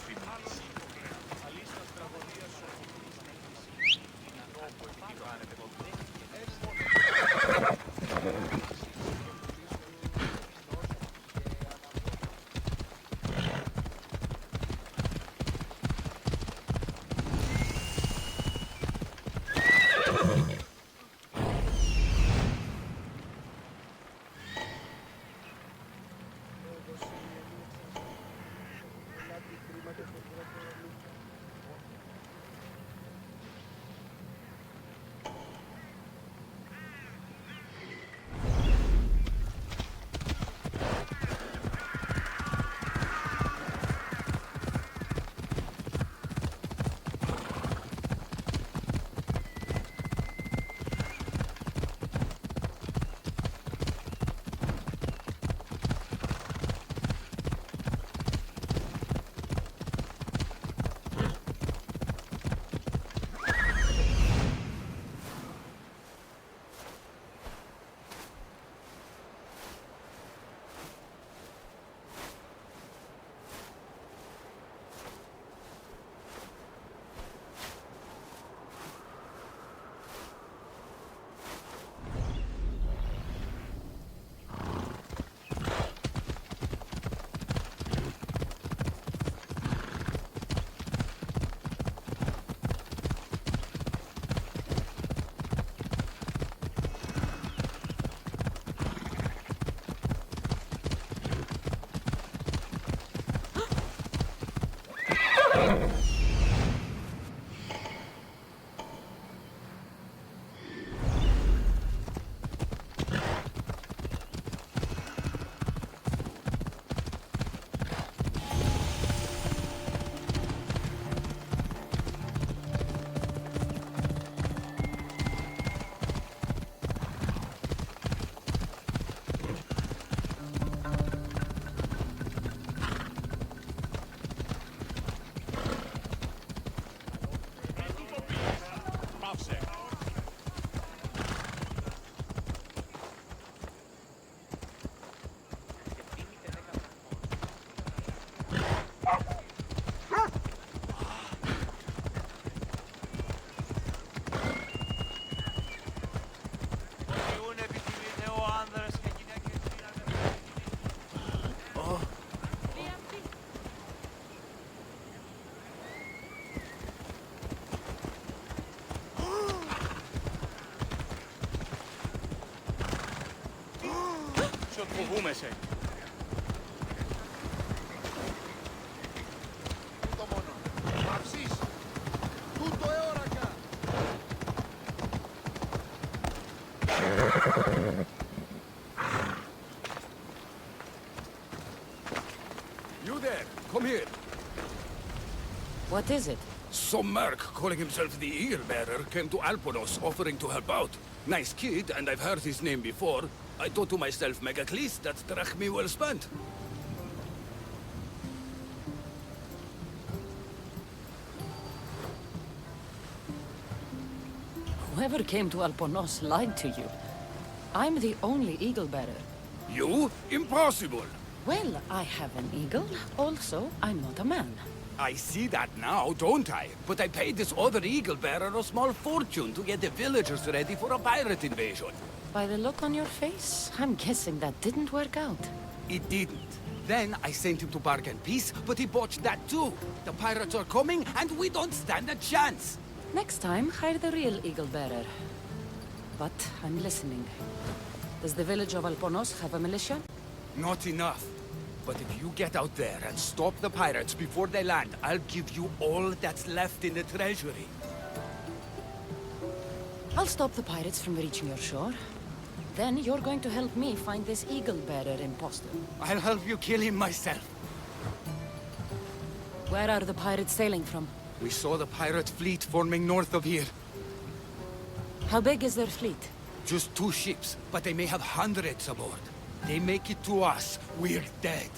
Φοβούμαι σε. Τούτο μόνο. Μαυσής. Τούτο εόρακα. You there, come here. What is it? Some merc calling himself the Eagle Bearer came to Alponos offering to help out. Nice kid, and I've heard his name before. I thought to myself, Megacles, that's drachmi well spent. Whoever came to Alponos lied to you. I'm the only eagle bearer. You? Impossible! Well, I have an eagle. Also, I'm not a man. I see that now, don't I? But I paid this other eagle bearer a small fortune to get the villagers ready for a pirate invasion. By the look on your face, I'm guessing that didn't work out. It didn't. Then I sent him to bargain peace, but he botched that too. The pirates are coming, and we don't stand a chance. Next time, hire the real eagle bearer. But I'm listening. Does the village of Alponos have a militia? Not enough. But if you get out there and stop the pirates before they land, I'll give you all that's left in the treasury. I'll stop the pirates from reaching your shore. Then you're going to help me find this eagle-bearer imposter. I'll help you kill him myself. Where are the pirates sailing from? We saw the pirate fleet forming north of here. How big is their fleet? Just 2 ships, but they may have hundreds aboard. They make it to us, we're dead.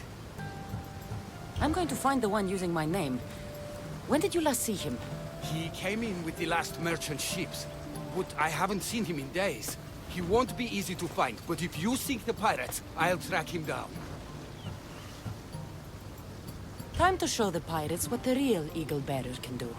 I'm going to find the one using my name. When did you last see him? He came in with the last merchant ships, but I haven't seen him in days. He won't be easy to find, but if you sink the pirates, I'll track him down. Time to show the pirates what the real Eagle Bearer can do.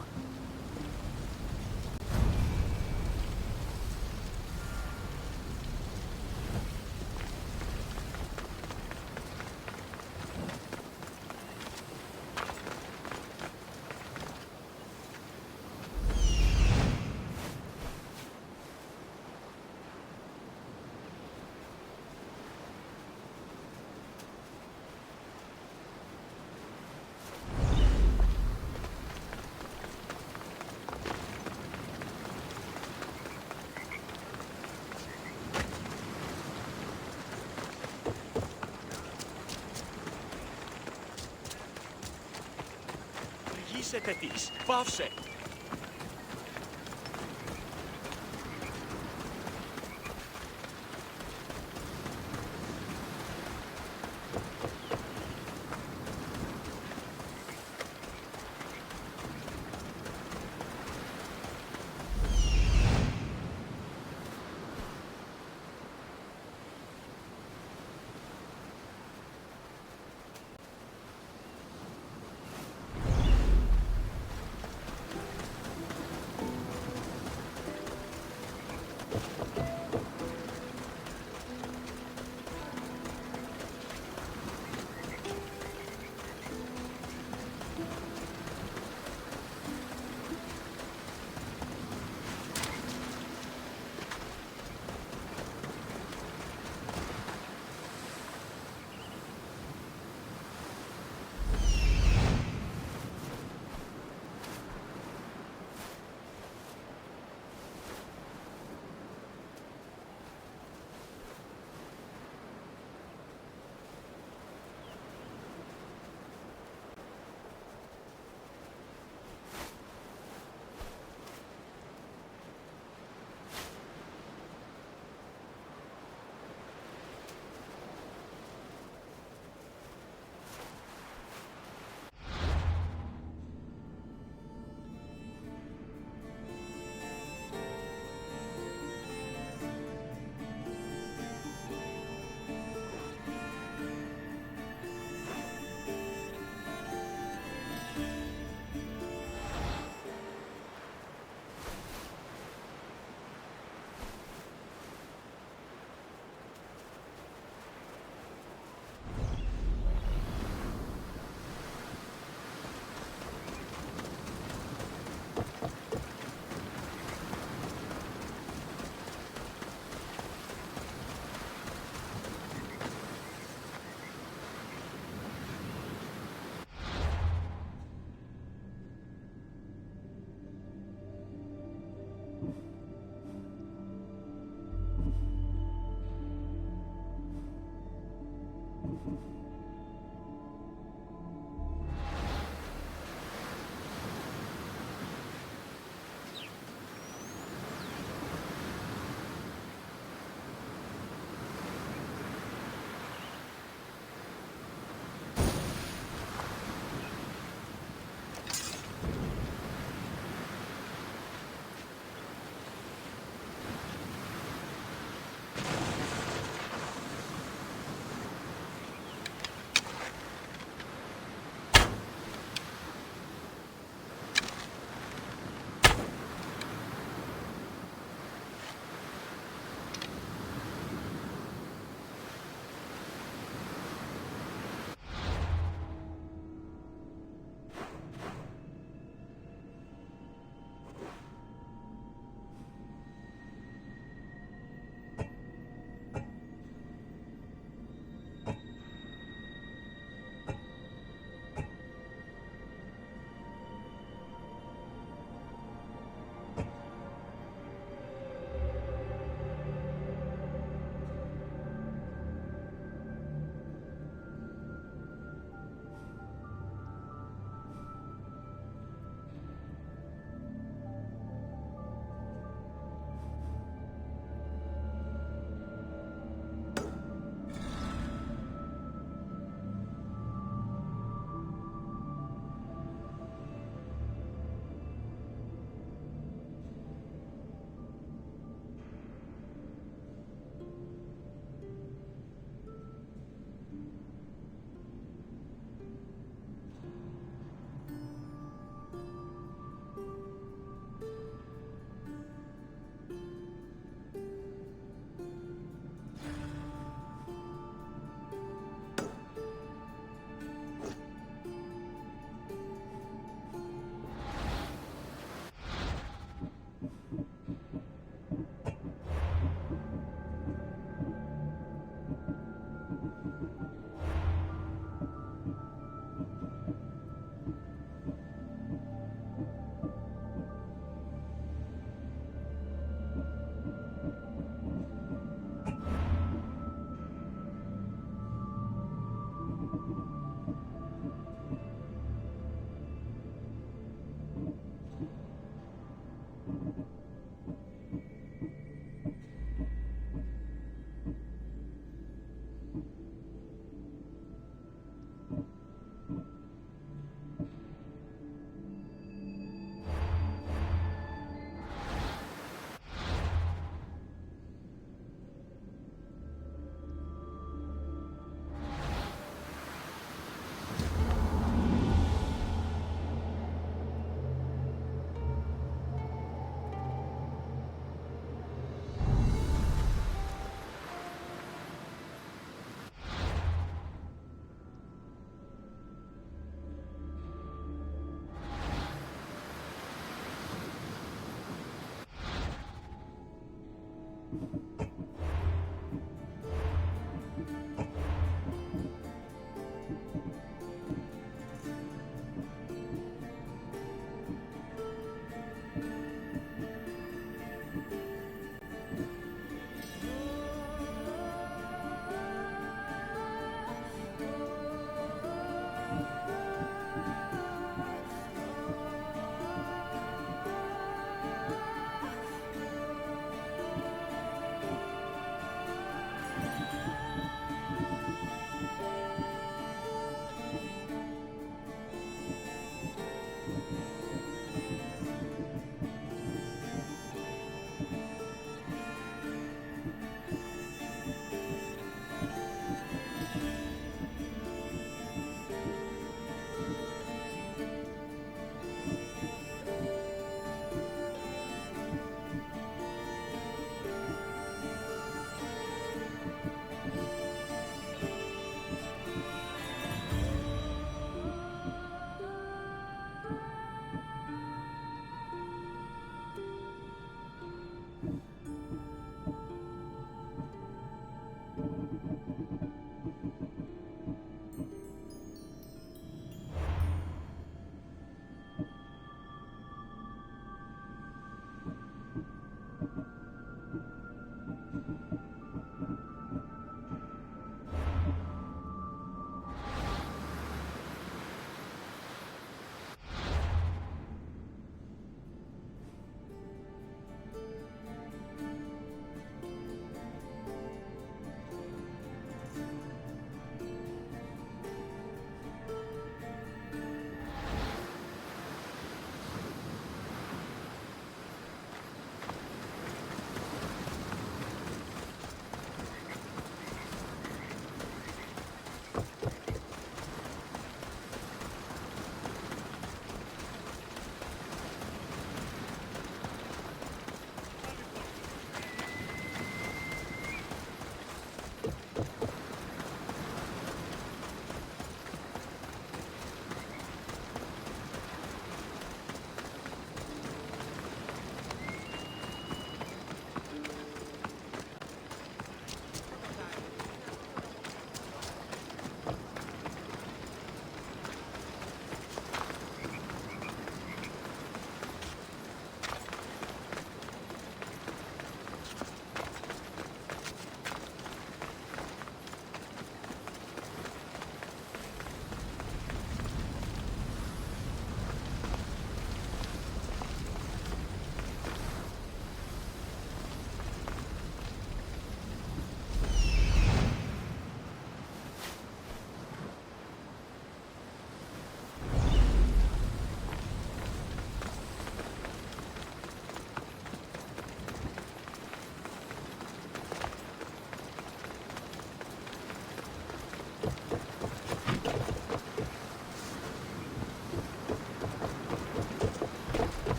Πληγήσετε της. Πάυσε.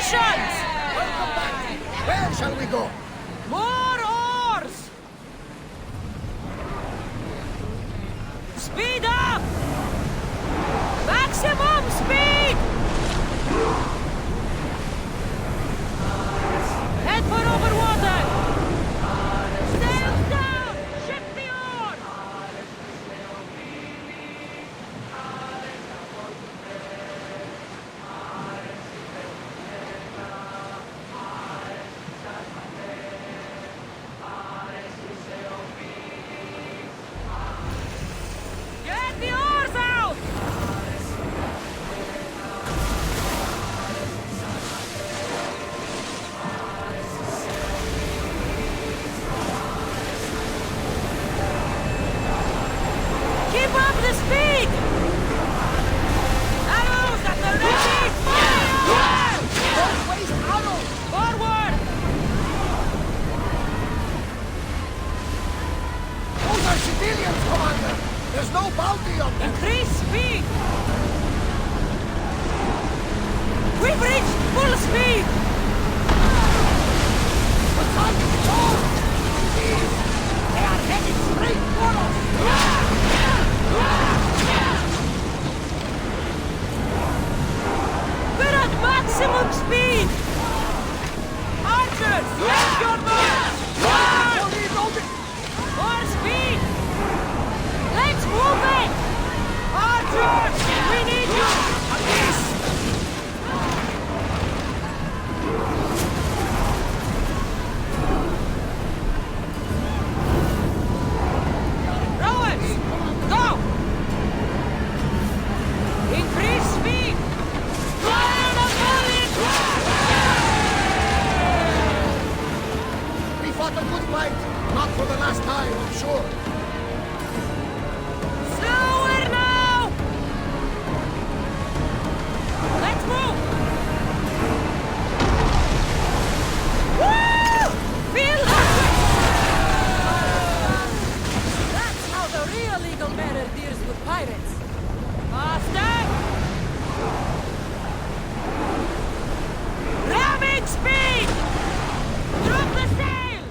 positions! Welcome back. Where shall we go? More oars! Speed up! Maximum speed! Head for over water! Sails down! Ship the oars! Get the oars out! Keep up the speed! Arrows at the ready! Fire! Don't waste arrows! Forward! Those are civilians, Commander! There's no bounty on them! Increase speed! We've reached full speed! The sun is cold! Please! They are headed straight for us! We're at maximum speed! Archers, make your mark! More speed! Let's move it! Archers, we need you! Rowers, go! Increase speed! Fire the bullets! We fought a good fight! Not for the last time, I'm sure! Slower now! Let's move! Woo! Feel that! That's how the real Eagle Bearer deals with pirates. Faster! Ramming speed! Drop the sail!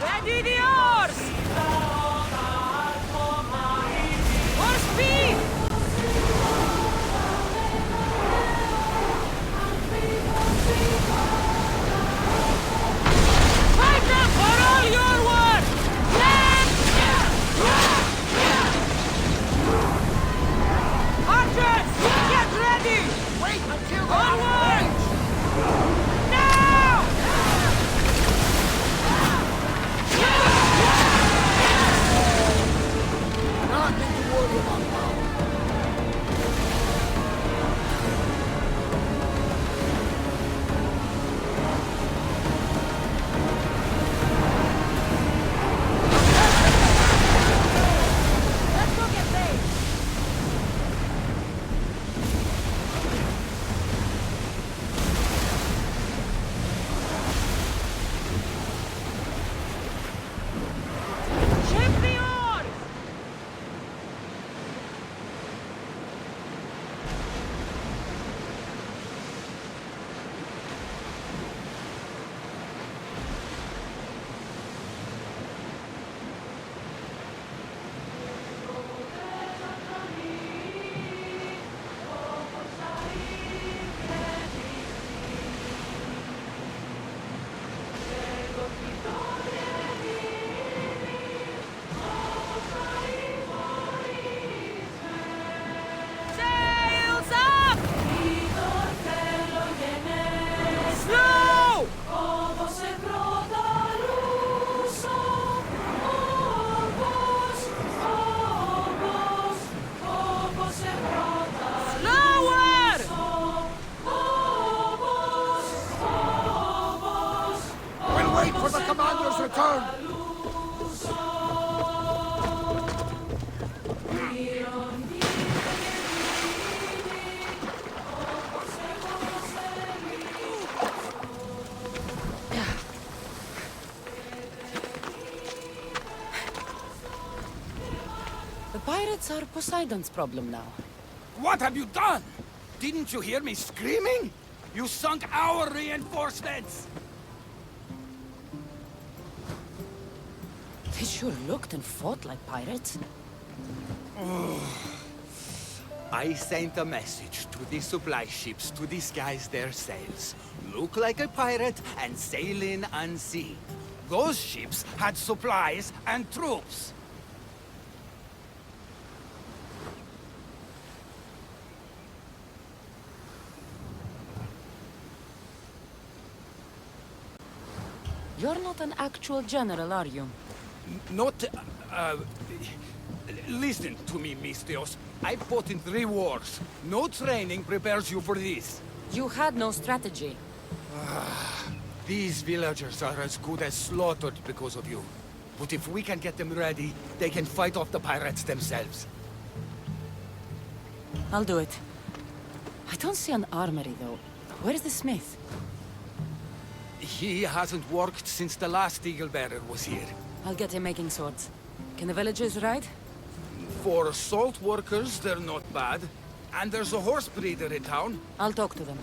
Ready the oars! More speed! The pirates are Poseidon's problem now. What have you done? Didn't you hear me screaming? You sunk our reinforcements! They sure looked and fought like pirates. I sent a message to the supply ships to disguise their sails. Look like a pirate and sail in unseen. Those ships had supplies and troops. You're not an actual general, are you? Not, listen to me, Mistios. I fought in 3 wars. No training prepares you for this. You had no strategy. These villagers are as good as slaughtered because of you. But if we can get them ready, they can fight off the pirates themselves. I'll do it. I don't see an armory, though. Where's the smith? He hasn't worked since the last Eagle Bearer was here. I'll get him making swords. Can the villagers ride? For salt workers, they're not bad. And there's a horse breeder in town. I'll talk to them.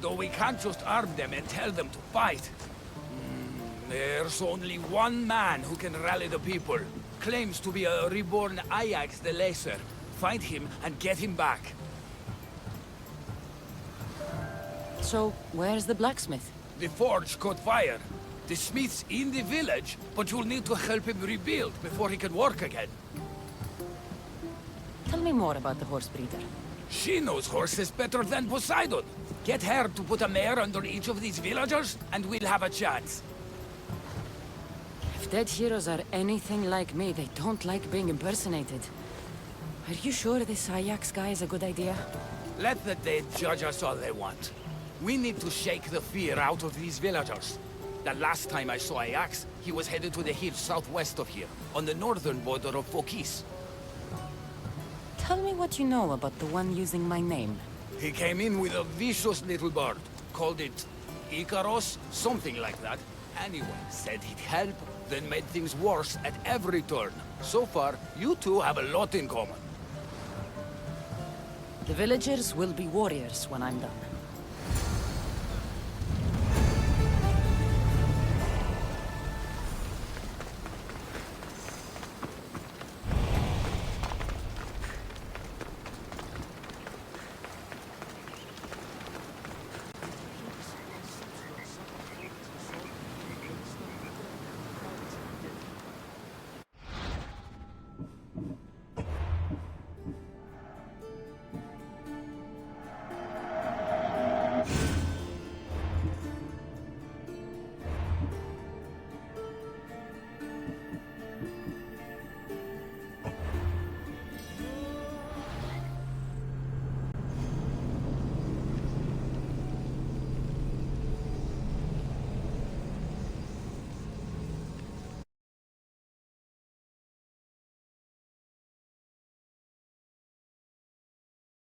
Though we can't just arm them and tell them to fight. There's only one man who can rally the people. Claims to be a reborn Ajax the Lesser. Find him and get him back. So, where's the blacksmith? The forge caught fire. The smith's in the village, but you'll need to help him rebuild before he can work again. Tell me more about the horse breeder. She knows horses better than Poseidon. Get her to put a mare under each of these villagers, and we'll have a chance. If dead heroes are anything like me, they don't like being impersonated. Are you sure this Ajax guy is a good idea? Let the dead judge us all they want. We need to shake the fear out of these villagers. The last time I saw Ajax, he was headed to the hills southwest of here, on the northern border of Phokis. Tell me what you know about the one using my name. He came in with a vicious little bird. Called it Icaros, something like that. Anyway, said he'd help, then made things worse at every turn. So far, you two have a lot in common. The villagers will be warriors when I'm done.